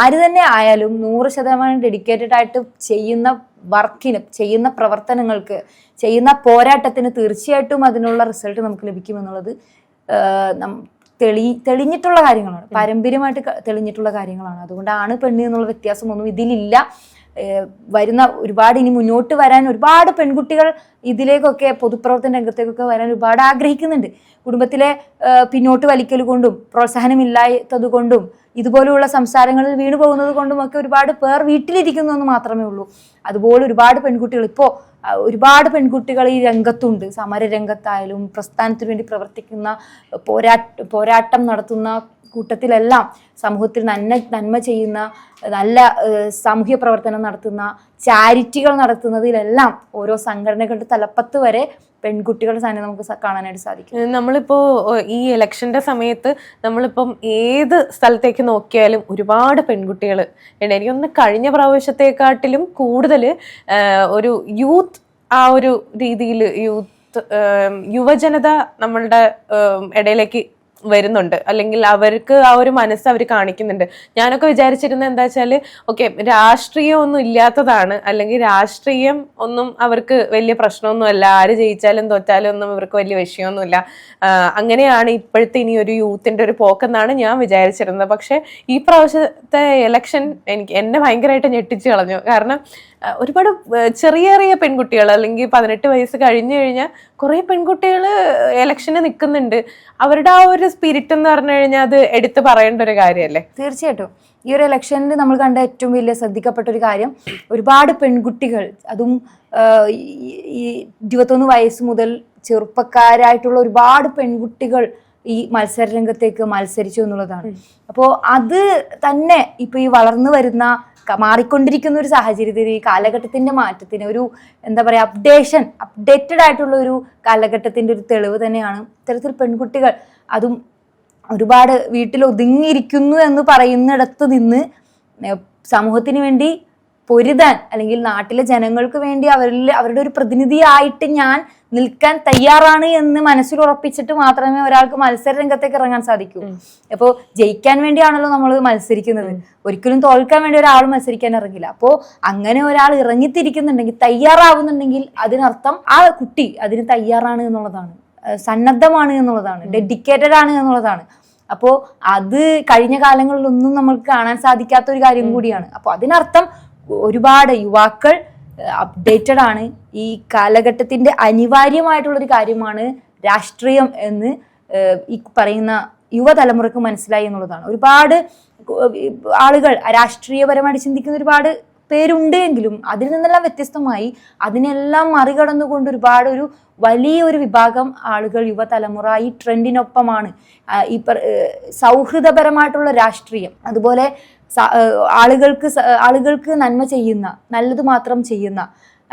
ആര് തന്നെ ആയാലും 100% ഡെഡിക്കേറ്റഡ് ആയിട്ട് ചെയ്യുന്ന വർക്കിന്, ചെയ്യുന്ന പ്രവർത്തനങ്ങൾക്ക്, ചെയ്യുന്ന പോരാട്ടത്തിന് തീർച്ചയായിട്ടും അതിനുള്ള റിസൾട്ട് നമുക്ക് ലഭിക്കുമെന്നുള്ളത് തെളിഞ്ഞിട്ടുള്ള കാര്യങ്ങളാണ്, പാരമ്പര്യമായിട്ട് തെളിഞ്ഞിട്ടുള്ള കാര്യങ്ങളാണ്. അതുകൊണ്ട് ആണ് പെണ്ണ് എന്നുള്ള വ്യത്യാസമൊന്നും ഇതിലില്ല. വരുന്ന ഒരുപാട് ഇനി മുന്നോട്ട് വരാൻ ഒരുപാട് പെൺകുട്ടികൾ ഇതിലേക്കൊക്കെ പൊതുപ്രവർത്തന രംഗത്തേക്കൊക്കെ വരാൻ ഒരുപാട് ആഗ്രഹിക്കുന്നുണ്ട്. കുടുംബത്തിലെ പിന്നോട്ട് വലിക്കൽ കൊണ്ടും പ്രോത്സാഹനമില്ലാത്തത് കൊണ്ടും ഇതുപോലെയുള്ള സംസാരങ്ങളിൽ വീണു പോകുന്നത് കൊണ്ടും ഒക്കെ ഒരുപാട് പേർ വീട്ടിലിരിക്കുന്നു എന്ന് മാത്രമേ ഉള്ളൂ. അതുപോലെ ഒരുപാട് പെൺകുട്ടികൾ ഇപ്പോൾ ഒരുപാട് പെൺകുട്ടികൾ ഈ രംഗത്തുണ്ട്. സമര രംഗത്തായാലും പ്രസ്ഥാനത്തിന് വേണ്ടി പ്രവർത്തിക്കുന്ന പോരാട്ടം നടത്തുന്ന കൂട്ടത്തിലെല്ലാം സമൂഹത്തിൽ നന്മ ചെയ്യുന്ന, നല്ല സാമൂഹ്യ പ്രവർത്തനം നടത്തുന്ന, ചാരിറ്റികൾ നടത്തുന്നതിലെല്ലാം ഓരോ സംഘടനകളുടെ തലപ്പത്ത് വരെ പെൺകുട്ടികളുടെ സാന്നിധ്യം നമുക്ക് കാണാനായിട്ട് സാധിക്കും. നമ്മളിപ്പോ ഈ ഇലക്ഷന്റെ സമയത്ത് നമ്മളിപ്പം ഏത് സ്ഥലത്തേക്ക് നോക്കിയാലും ഒരുപാട് പെൺകുട്ടികൾ ഉണ്ട്. എനിക്കൊന്ന് കഴിഞ്ഞ പ്രാവശ്യത്തെക്കാട്ടിലും കൂടുതൽ ഒരു യൂത്ത്, ആ ഒരു രീതിയിൽ യുവജനത നമ്മളുടെ ഇടയിലേക്ക് വരുന്നുണ്ട്, അല്ലെങ്കിൽ അവർക്ക് ആ ഒരു മനസ്സ് അവർ കാണിക്കുന്നുണ്ട്. ഞാനൊക്കെ വിചാരിച്ചിരുന്നത് എന്താ വെച്ചാൽ, ഓക്കെ രാഷ്ട്രീയം ഒന്നും ഇല്ലാത്തതാണ്, അല്ലെങ്കിൽ രാഷ്ട്രീയം ഒന്നും അവർക്ക് വലിയ പ്രശ്നമൊന്നുമല്ല, ആര് ജയിച്ചാലും തോറ്റാലും ഒന്നും ഇവർക്ക് വലിയ വിഷയമൊന്നുമില്ല, അങ്ങനെയാണ് ഇപ്പോഴത്തെ ഇനി ഒരു യൂത്തിന്റെ ഒരു പോക്കെന്നാണ് ഞാൻ വിചാരിച്ചിരുന്നത്. പക്ഷെ ഈ പ്രാവശ്യത്തെ ഇലക്ഷൻ എന്നെ ഭയങ്കരമായിട്ട് ഞെട്ടിച്ചു കളഞ്ഞു. കാരണം ഒരുപാട് ചെറിയ ചെറിയ പെൺകുട്ടികൾ, അല്ലെങ്കിൽ 18 വയസ്സ് കഴിഞ്ഞു കഴിഞ്ഞാൽ കുറെ പെൺകുട്ടികൾ ഇലക്ഷന് നിൽക്കുന്നുണ്ട്. അവരുടെ ആ ഒരു സ്പിരിറ്റ് എന്ന് പറഞ്ഞു കഴിഞ്ഞാൽ അത് എടുത്തു പറയേണ്ട ഒരു കാര്യമല്ലേ? തീർച്ചയായിട്ടും ഈ ഒരു ഇലക്ഷനിൽ നമ്മൾ കണ്ട ഏറ്റവും വലിയ ശ്രദ്ധിക്കപ്പെട്ട ഒരു കാര്യം, ഒരുപാട് പെൺകുട്ടികൾ, അതും ഈ 21 വയസ്സ് മുതൽ ചെറുപ്പക്കാരായിട്ടുള്ള ഒരുപാട് പെൺകുട്ടികൾ ഈ മത്സര രംഗത്തേക്ക് മത്സരിച്ചു എന്നുള്ളതാണ്. അപ്പോൾ അത് തന്നെ ഇപ്പൊ ഈ വളർന്നു വരുന്ന, മാറിക്കൊണ്ടിരിക്കുന്ന ഒരു സാഹചര്യത്തിൽ, ഈ കാലഘട്ടത്തിന്റെ മാറ്റത്തിന് ഒരു എന്താ പറയാ അപ്ഡേറ്റഡ് ആയിട്ടുള്ള ഒരു കാലഘട്ടത്തിന്റെ ഒരു തെളിവ് തന്നെയാണ് ഇത്തരത്തിൽ പെൺകുട്ടികൾ, അതും ഒരുപാട് വീട്ടിൽ ഒതുങ്ങിയിരിക്കുന്നു എന്ന് പറയുന്നിടത്ത് നിന്ന് സമൂഹത്തിന് വേണ്ടി പൊരുതാൻ, അല്ലെങ്കിൽ നാട്ടിലെ ജനങ്ങൾക്ക് വേണ്ടി അവരുടെ ഒരു പ്രതിനിധിയായിട്ട് ഞാൻ നിൽക്കാൻ തയ്യാറാണ് എന്ന് മനസ്സിൽ ഉറപ്പിച്ചിട്ട് മാത്രമേ ഒരാൾക്ക് മത്സര രംഗത്തേക്ക് ഇറങ്ങാൻ സാധിക്കൂ. അപ്പോൾ ജയിക്കാൻ വേണ്ടിയാണല്ലോ നമ്മൾ മത്സരിക്കുന്നത്, ഒരിക്കലും തോൽക്കാൻ വേണ്ടി ഒരാൾ മത്സരിക്കാൻ ഇറങ്ങില്ല. അപ്പോൾ അങ്ങനെ ഒരാൾ ഇറങ്ങിത്തിരിക്കുന്നുണ്ടെങ്കിൽ, തയ്യാറാവുന്നുണ്ടെങ്കിൽ, അതിനർത്ഥം ആ കുട്ടി അതിന് തയ്യാറാണ് എന്നുള്ളതാണ്, സന്നദ്ധമാണ് എന്നുള്ളതാണ്, ഡെഡിക്കേറ്റഡ് ആണ് എന്നുള്ളതാണ്. അപ്പോൾ അത് കഴിഞ്ഞ കാലങ്ങളിലൊന്നും നമ്മൾക്ക് കാണാൻ സാധിക്കാത്ത ഒരു കാര്യം കൂടിയാണ്. അപ്പോൾ അതിനർത്ഥം ഒരുപാട് യുവാക്കൾ അപ്ഡേറ്റഡ് ആണ്. ഈ കാലഘട്ടത്തിന്റെ അനിവാര്യമായിട്ടുള്ളൊരു കാര്യമാണ് രാഷ്ട്രീയം എന്ന് ഈ പറയുന്ന യുവതലമുറക്ക് മനസ്സിലായി എന്നുള്ളതാണ്. ഒരുപാട് ആളുകൾ രാഷ്ട്രീയപരമായിട്ട് ചിന്തിക്കുന്ന ഒരുപാട് പേരുണ്ട് എങ്കിലും അതിൽ നിന്നെല്ലാം വ്യത്യസ്തമായി അതിനെല്ലാം മറികടന്നുകൊണ്ട് ഒരു വലിയൊരു വിഭാഗം ആളുകൾ, യുവതലമുറ ഈ ട്രെൻഡിനൊപ്പമാണ്. ഈ സൗഹൃദപരമായിട്ടുള്ള രാഷ്ട്രീയം, അതുപോലെ ആളുകൾക്ക് നന്മ ചെയ്യുന്ന, നല്ലത് മാത്രം ചെയ്യുന്ന,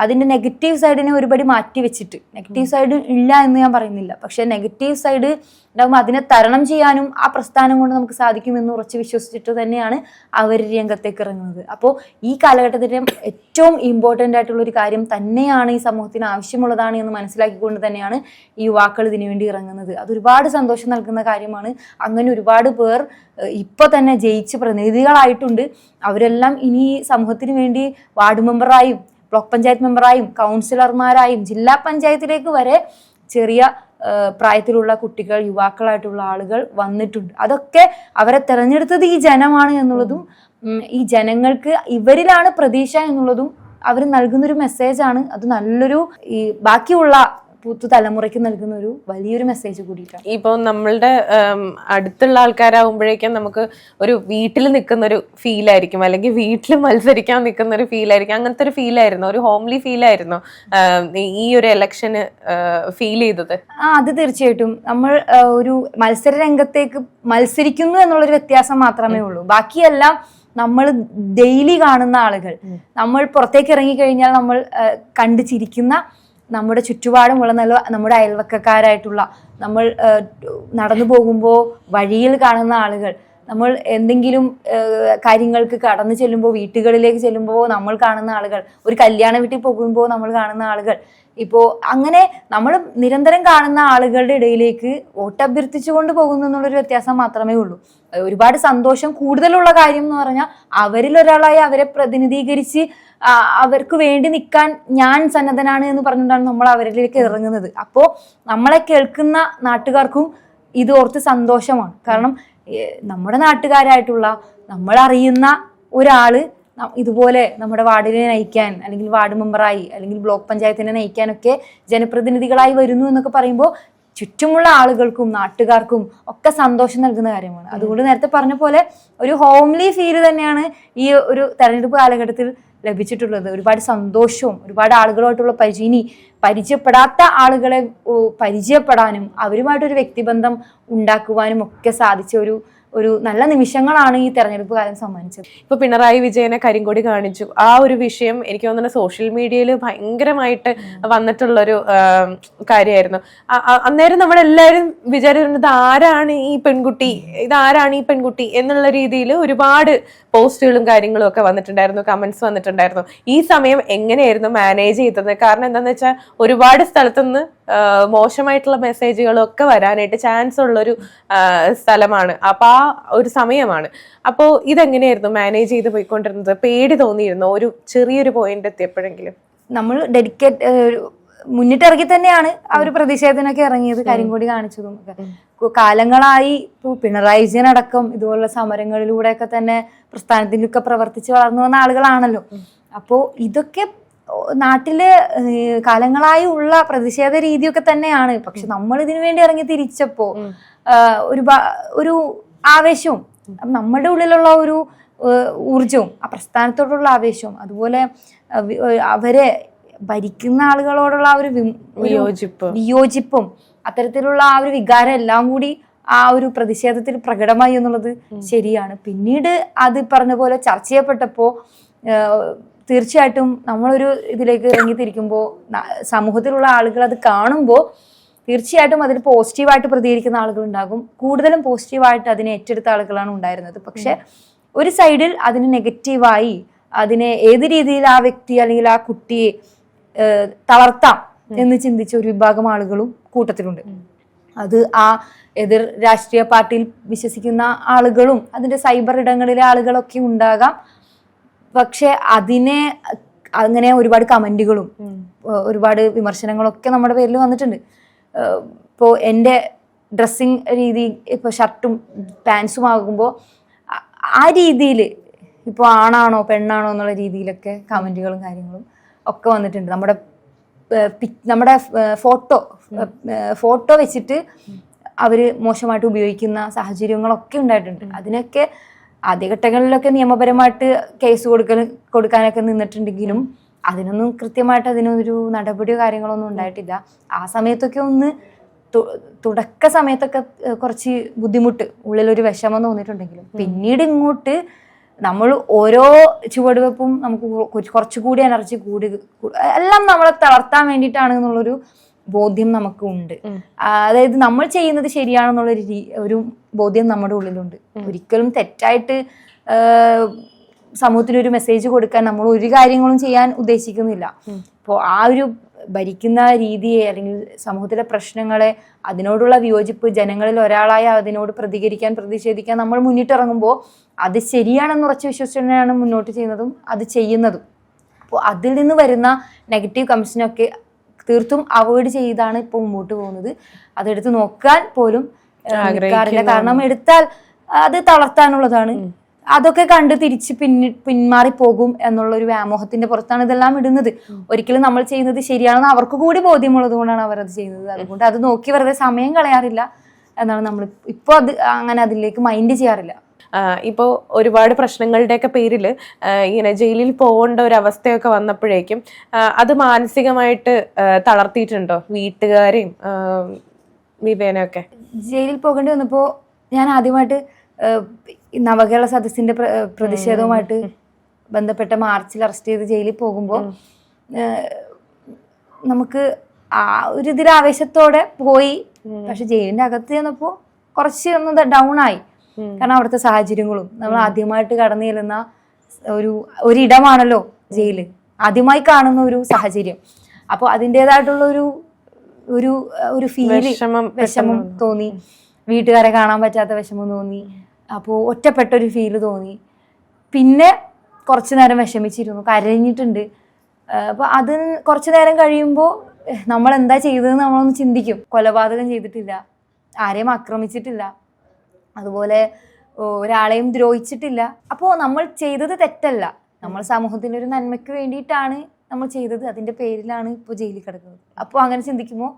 അതിന്റെ നെഗറ്റീവ് സൈഡിനെ ഒരുപടി മാറ്റി വെച്ചിട്ട്, നെഗറ്റീവ് സൈഡ് ഇല്ല എന്ന് ഞാൻ പറയുന്നില്ല, പക്ഷെ നെഗറ്റീവ് സൈഡ് ഉണ്ടാകുമ്പോൾ അതിനെ തരണം ചെയ്യാനും ആ പ്രസ്ഥാനം കൊണ്ട് നമുക്ക് സാധിക്കുമെന്ന് ഉറച്ചു വിശ്വസിച്ചിട്ട് തന്നെയാണ് അവർ രംഗത്തേക്ക് ഇറങ്ങുന്നത്. അപ്പോൾ ഈ കാലഘട്ടത്തിലെ ഏറ്റവും ഇമ്പോർട്ടൻ്റ് ആയിട്ടുള്ള ഒരു കാര്യം തന്നെയാണ്, ഈ സമൂഹത്തിന് ആവശ്യമുള്ളതാണ് എന്ന് മനസ്സിലാക്കിക്കൊണ്ട് തന്നെയാണ് ഈ യുവാക്കൾ ഇതിനു വേണ്ടി ഇറങ്ങുന്നത്. അത് ഒരുപാട് സന്തോഷം നൽകുന്ന കാര്യമാണ്. അങ്ങനെ ഒരുപാട് പേർ ഇപ്പൊ തന്നെ ജയിച്ച് പ്രതിനിധികളായിട്ടുണ്ട്. അവരെല്ലാം ഇനി സമൂഹത്തിന് വേണ്ടി വാർഡ് മെമ്പറായും ബ്ലോക്ക് പഞ്ചായത്ത് മെമ്പറായും കൗൺസിലർമാരായും ജില്ലാ പഞ്ചായത്തിലേക്ക് വരെ ചെറിയ പ്രായത്തിലുള്ള കുട്ടികൾ, യുവാക്കളായിട്ടുള്ള ആളുകൾ വന്നിട്ടുണ്ട്. അതൊക്കെ അവരെ തെരഞ്ഞെടുത്തത് ഈ ജനമാണ് എന്നുള്ളതും ഈ ജനങ്ങൾക്ക് ഇവരിലാണ് പ്രതീക്ഷ എന്നുള്ളതും അവർ നൽകുന്നൊരു മെസ്സേജാണ്. അത് നല്ലൊരു ഈ ബാക്കിയുള്ള പുതുതലമുറയ്ക്ക് നൽകുന്ന ഒരു വലിയൊരു മെസ്സേജ് കൂടിയിട്ടാണ്. ഇപ്പോൾ നമ്മളുടെ അടുത്തുള്ള ആൾക്കാരാകുമ്പോഴേക്കും നമുക്ക് ഒരു വീട്ടിൽ നിൽക്കുന്ന ഒരു ഫീലായിരിക്കും, അല്ലെങ്കിൽ വീട്ടിൽ മത്സരിക്കാൻ നിൽക്കുന്ന ഒരു ഫീലായിരിക്കും. അങ്ങനത്തെ ഒരു ഫീലായിരുന്നു, ഒരു ഹോംലി ഫീലായിരുന്നു ഈ ഒരു ഇലക്ഷന് ഫീൽ ചെയ്തത്? അത് തീർച്ചയായിട്ടും. നമ്മൾ ഒരു മത്സര രംഗത്തേക്ക് മത്സരിക്കുന്നു എന്നുള്ളൊരു വ്യത്യാസം മാത്രമേ ഉള്ളൂ. ബാക്കിയെല്ലാം നമ്മൾ ഡെയിലി കാണുന്ന ആളുകൾ, നമ്മൾ പുറത്തേക്ക് ഇറങ്ങിക്കഴിഞ്ഞാൽ നമ്മൾ കണ്ടു ചിരിക്കുന്ന, നമ്മുടെ ചുറ്റുപാടുമുള്ള നമ്മുടെ അയൽവക്കക്കാരായിട്ടുള്ള, നമ്മൾ നടന്നു പോകുമ്പോൾ വഴിയിൽ കാണുന്ന ആളുകൾ, നമ്മൾ എന്തെങ്കിലും കാര്യങ്ങൾക്ക് കടന്നു ചെല്ലുമ്പോൾ, വീട്ടുകളിലേക്ക് ചെല്ലുമ്പോൾ നമ്മൾ കാണുന്ന ആളുകൾ, ഒരു കല്യാണ വീട്ടിൽ പോകുമ്പോൾ നമ്മൾ കാണുന്ന ആളുകൾ, ഇപ്പോൾ അങ്ങനെ നമ്മൾ നിരന്തരം കാണുന്ന ആളുകളുടെ ഇടയിലേക്ക് വോട്ട് അഭ്യർത്ഥിച്ചുകൊണ്ട് പോകുന്നു എന്നുള്ളൊരു വ്യത്യാസം മാത്രമേ ഉള്ളൂ. ഒരുപാട് സന്തോഷം കൂടുതലുള്ള കാര്യം എന്ന് പറഞ്ഞാൽ അവരിൽ ഒരാളായി അവരെ പ്രതിനിധീകരിച്ച് അവർക്ക് വേണ്ടി നിൽക്കാൻ ഞാൻ സന്നദ്ധനാണ് എന്ന് പറഞ്ഞുകൊണ്ടാണ് നമ്മൾ അവരിലേക്ക് ഇറങ്ങുന്നത്. അപ്പോൾ നമ്മളെ കേൾക്കുന്ന നാട്ടുകാർക്കും ഇത് ഓർത്ത് സന്തോഷമാണ്. കാരണം നമ്മുടെ നാട്ടുകാരായിട്ടുള്ള, നമ്മൾ അറിയുന്ന ഒരാള് ഇതുപോലെ നമ്മുടെ വാർഡിനെ നയിക്കാൻ, അല്ലെങ്കിൽ വാർഡ് മെമ്പറായി, അല്ലെങ്കിൽ ബ്ലോക്ക് പഞ്ചായത്തിനെ നയിക്കാനൊക്കെ ജനപ്രതിനിധികളായി വരുന്നു എന്നൊക്കെ പറയുമ്പോൾ ചുറ്റുമുള്ള ആളുകൾക്കും നാട്ടുകാർക്കും ഒക്കെ സന്തോഷം നൽകുന്ന കാര്യമാണ്. അതുകൊണ്ട് നേരത്തെ പറഞ്ഞ പോലെ ഒരു ഹോംലി ഫീല് തന്നെയാണ് ഈ ഒരു തെരഞ്ഞെടുപ്പ് കാലഘട്ടത്തിൽ ലഭിച്ചിട്ടുള്ളത്. ഒരുപാട് സന്തോഷവും ഒരുപാട് ആളുകളുമായിട്ടുള്ള പരിചയപ്പെടാത്ത ആളുകളെ പരിചയപ്പെടാനും അവരുമായിട്ടൊരു വ്യക്തിബന്ധം ഉണ്ടാക്കുവാനും ഒക്കെ സാധിച്ച ഒരു നല്ല നിമിഷങ്ങളാണ് ഈ തെരഞ്ഞെടുപ്പ് കാലം സമ്മാനിച്ചത്. ഇപ്പൊ പിണറായി വിജയനെ കരിങ്കൊടി കാണിച്ചു, ആ ഒരു വിഷയം എനിക്ക് തോന്നുന്നു സോഷ്യൽ മീഡിയയിൽ ഭയങ്കരമായിട്ട് വന്നിട്ടുള്ളൊരു കാര്യമായിരുന്നു. അന്നേരം നമ്മളെല്ലാവരും വിചാരിക്കുന്നത് ആരാണ് ഈ പെൺകുട്ടി, ഇതാരാണ് ഈ പെൺകുട്ടി എന്നുള്ള രീതിയിൽ ഒരുപാട് പോസ്റ്റുകളും കാര്യങ്ങളും ഒക്കെ വന്നിട്ടുണ്ടായിരുന്നു, കമന്റ്സ് വന്നിട്ടുണ്ടായിരുന്നു. ഈ സമയം എങ്ങനെയായിരുന്നു മാനേജ് ചെയ്തത്? കാരണം എന്താണെന്ന് വെച്ചാൽ ഒരുപാട് സ്ഥലത്തുനിന്ന് മോശമായിട്ടുള്ള മെസ്സേജുകളും ഒക്കെ വരാനായിട്ട് ചാൻസ് ഉള്ളൊരു സ്ഥലമാണ്, അപ്പൊ ആ ഒരു സമയമാണ്. അപ്പോൾ ഇതെങ്ങനെയായിരുന്നു മാനേജ് ചെയ്ത് പോയിക്കൊണ്ടിരുന്നത്? പേടി തോന്നിയിരുന്നു ഒരു ചെറിയൊരു പോയിന്റ് എത്തിയപ്പോഴെങ്കിലും? നമ്മൾ മുന്നിട്ടിറങ്ങി തന്നെയാണ് ആ ഒരു പ്രതിഷേധത്തിനൊക്കെ ഇറങ്ങിയത്, കരിങ്കൊടി കാണിച്ചതും ഒക്കെ. കാലങ്ങളായി ഇപ്പോൾ പിണറായി വിജയൻ അടക്കം ഇതുപോലുള്ള സമരങ്ങളിലൂടെയൊക്കെ തന്നെ പ്രസ്ഥാനത്തിലൊക്കെ പ്രവർത്തിച്ച് വളർന്നു വന്ന ആളുകളാണല്ലോ. അപ്പോൾ ഇതൊക്കെ നാട്ടില് കാലങ്ങളായി ഉള്ള പ്രതിഷേധ രീതിയൊക്കെ തന്നെയാണ്. പക്ഷെ നമ്മൾ ഇതിനു വേണ്ടി ഇറങ്ങി തിരിച്ചപ്പോ ഒരു ആവേശവും നമ്മുടെ ഉള്ളിലുള്ള ഒരു ഊർജവും ആ പ്രസ്ഥാനത്തോടുള്ള ആവേശവും, അതുപോലെ അവരെ ഭരിക്കുന്ന ആളുകളോടുള്ള ആ ഒരു വിയോജിപ്പും അത്തരത്തിലുള്ള ആ ഒരു വികാരം എല്ലാം കൂടി ആ ഒരു പ്രതിഷേധത്തിൽ പ്രകടമായി എന്നുള്ളത് ശരിയാണ്. പിന്നീട് അത് പറഞ്ഞ പോലെ ചർച്ച ചെയ്യപ്പെട്ടപ്പോ തീർച്ചയായിട്ടും നമ്മളൊരു ഇതിലേക്ക് ഇറങ്ങിത്തിരിക്കുമ്പോൾ സമൂഹത്തിലുള്ള ആളുകൾ അത് കാണുമ്പോൾ തീർച്ചയായിട്ടും അതിൽ പോസിറ്റീവായിട്ട് പ്രതികരിക്കുന്ന ആളുകൾ ഉണ്ടാകും. കൂടുതലും പോസിറ്റീവായിട്ട് അതിനെ ഏറ്റെടുത്ത ആളുകളാണ് ഉണ്ടായിരുന്നത്. പക്ഷെ ഒരു സൈഡിൽ അതിന് നെഗറ്റീവായി അതിനെ ഏത് രീതിയിൽ ആ വ്യക്തി അല്ലെങ്കിൽ ആ കുട്ടിയെ തളർത്താം എന്ന് ചിന്തിച്ച ഒരു വിഭാഗം ആളുകളും കൂട്ടത്തിലുണ്ട്. അത് ആ എതിർ രാഷ്ട്രീയ പാർട്ടിയിൽ വിശ്വസിക്കുന്ന ആളുകളും അതിന്റെ സൈബർ ഇടങ്ങളിലെ ആളുകളൊക്കെ ഉണ്ടാകാം. പക്ഷെ അതിനെ അങ്ങനെ ഒരുപാട് കമന്റുകളും ഒരുപാട് വിമർശനങ്ങളൊക്കെ നമ്മുടെ പേരിൽ വന്നിട്ടുണ്ട്. ഇപ്പോൾ എൻ്റെ ഡ്രസ്സിങ് രീതി, ഇപ്പോൾ ഷർട്ടും പാൻസും ആകുമ്പോൾ ആ രീതിയിൽ ഇപ്പോൾ ആണാണോ പെണ്ണാണോ എന്നുള്ള രീതിയിലൊക്കെ കമന്റുകളും കാര്യങ്ങളും ഒക്കെ വന്നിട്ടുണ്ട്. നമ്മുടെ ഫോട്ടോ വെച്ചിട്ട് അവർ മോശമായിട്ട് ഉപയോഗിക്കുന്ന സാഹചര്യങ്ങളൊക്കെ ഉണ്ടായിട്ടുണ്ട്. അതിനൊക്കെ ആദ്യഘട്ടങ്ങളിലൊക്കെ നിയമപരമായിട്ട് കേസ് കൊടുക്കാനൊക്കെ നിന്നിട്ടുണ്ടെങ്കിലും അതിനൊന്നും കൃത്യമായിട്ട് അതിനൊരു നടപടിയോ കാര്യങ്ങളൊന്നും ഉണ്ടായിട്ടില്ല. ആ സമയത്തൊക്കെ തുടക്ക സമയത്തൊക്കെ കുറച്ച് ബുദ്ധിമുട്ട്, ഉള്ളിലൊരു വിഷമം തോന്നിയിട്ടുണ്ടെങ്കിലും പിന്നീട് ഇങ്ങോട്ട് നമ്മൾ ഓരോ ചുവടുവെപ്പും നമുക്ക് കുറച്ചുകൂടി എനർജി എല്ലാം നമ്മളെ തളർത്താൻ വേണ്ടിയിട്ടാണ് എന്നുള്ളൊരു ബോധ്യം നമുക്ക് ഉണ്ട്. അതായത് നമ്മൾ ചെയ്യുന്നത് ശരിയാണെന്നുള്ളൊരു ഒരു ബോധ്യം നമ്മുടെ ഉള്ളിലുണ്ട്. ഒരിക്കലും തെറ്റായിട്ട് സമൂഹത്തിനൊരു മെസ്സേജ് കൊടുക്കാൻ നമ്മൾ ഒരു കാര്യങ്ങളും ചെയ്യാൻ ഉദ്ദേശിക്കുന്നില്ല. അപ്പോൾ ആ ഒരു ഭരിക്കുന്ന രീതിയെ അല്ലെങ്കിൽ സമൂഹത്തിലെ പ്രശ്നങ്ങളെ, അതിനോടുള്ള വിയോജിപ്പ്, ജനങ്ങളിൽ ഒരാളായ അതിനോട് പ്രതിഷേധിക്കാൻ നമ്മൾ മുന്നിട്ടിറങ്ങുമ്പോൾ അത് ശരിയാണെന്ന് ഉറച്ചു വിശ്വസിച്ചാണ് മുന്നോട്ട് ചെയ്യുന്നതും അത് ചെയ്യുന്നതും. അപ്പോൾ അതിൽ നിന്ന് വരുന്ന നെഗറ്റീവ് കമൻസിനൊക്കെ തീർത്തും അവോയ്ഡ് ചെയ്താണ് ഇപ്പോൾ മുമ്പോട്ട് പോകുന്നത്. അതെടുത്ത് നോക്കാൻ പോലും നിൽക്കാറില്ല. കാരണം എടുത്താൽ അത് തളർത്താനുള്ളതാണ്. അതൊക്കെ കണ്ട് തിരിച്ച് പിന്മാറി പോകും എന്നുള്ളൊരു വ്യാമോഹത്തിന്റെ പുറത്താണ് ഇതെല്ലാം ഇടുന്നത്. ഒരിക്കലും നമ്മൾ ചെയ്യുന്നത് ശരിയാണെന്ന് അവർക്ക് കൂടി ബോധ്യമുള്ളത് കൊണ്ടാണ് അവരത് ചെയ്യുന്നത്. അതുകൊണ്ട് അത് നോക്കി വെറുതെ സമയം കളയാറില്ല എന്നാണ് നമ്മൾ ഇപ്പോൾ അങ്ങനെ അതിലേക്ക് മൈൻഡ് ചെയ്യാറില്ല. ഇപ്പോൾ ഒരുപാട് പ്രശ്നങ്ങളുടെയൊക്കെ പേരിൽ ഇങ്ങനെ ജയിലിൽ പോകേണ്ട ഒരു അവസ്ഥയൊക്കെ വന്നപ്പോഴേക്കും അത് മാനസികമായിട്ട് തളർത്തിയിട്ടുണ്ടോ വീട്ടുകാരെയും വിവേനൊക്കെ? ജയിലിൽ പോകേണ്ടി വന്നപ്പോൾ ഞാൻ ആദ്യമായിട്ട് നവകേരള സദസ്സിന്റെ പ്രതിഷേധവുമായിട്ട് ബന്ധപ്പെട്ട മാർച്ചിൽ അറസ്റ്റ് ചെയ്ത് ജയിലിൽ പോകുമ്പോൾ നമുക്ക് ആ ഒരു ഇതിൽ ആവേശത്തോടെ പോയി. പക്ഷെ ജയിലിന്റെ അകത്ത് ചെന്നപ്പോൾ കുറച്ച് ഒന്ന് ഡൗൺ ആയി. കാരണം അവിടുത്തെ സാഹചര്യങ്ങളും നമ്മൾ ആദ്യമായിട്ട് കടന്നു ചെല്ലുന്ന ഒരിടമാണല്ലോ ജയില്, ആദ്യമായി കാണുന്ന ഒരു സാഹചര്യം. അപ്പോൾ അതിൻ്റെതായിട്ടുള്ള ഒരു ഫീല്, വിഷമം തോന്നി. വീട്ടുകാരെ കാണാൻ പറ്റാത്ത വിഷമം തോന്നി. അപ്പോൾ ഒറ്റപ്പെട്ടൊരു ഫീല് തോന്നി. പിന്നെ കുറച്ചു നേരം വിഷമിച്ചിരുന്നു, കരഞ്ഞിട്ടുണ്ട്. അപ്പോൾ അത് കുറച്ചു നേരം കഴിയുമ്പോൾ നമ്മൾ എന്താ ചെയ്തതെന്ന് നമ്മളൊന്ന് ചിന്തിക്കും. കൊലപാതകം ചെയ്തിട്ടില്ല, ആരെയും ആക്രമിച്ചിട്ടില്ല, അതുപോലെ ഒരാളെയും ദ്രോഹിച്ചിട്ടില്ല. അപ്പോൾ നമ്മൾ ചെയ്തത് തെറ്റല്ല, നമ്മൾ സമൂഹത്തിൻ്റെ ഒരു നന്മയ്ക്ക് വേണ്ടിയിട്ടാണ് നമ്മൾ ചെയ്തത്. അതിൻ്റെ പേരിലാണ് ഇപ്പോൾ ജയിലിൽ കിടക്കുന്നത്. അപ്പോൾ അങ്ങനെ ചിന്തിക്കുമ്പോൾ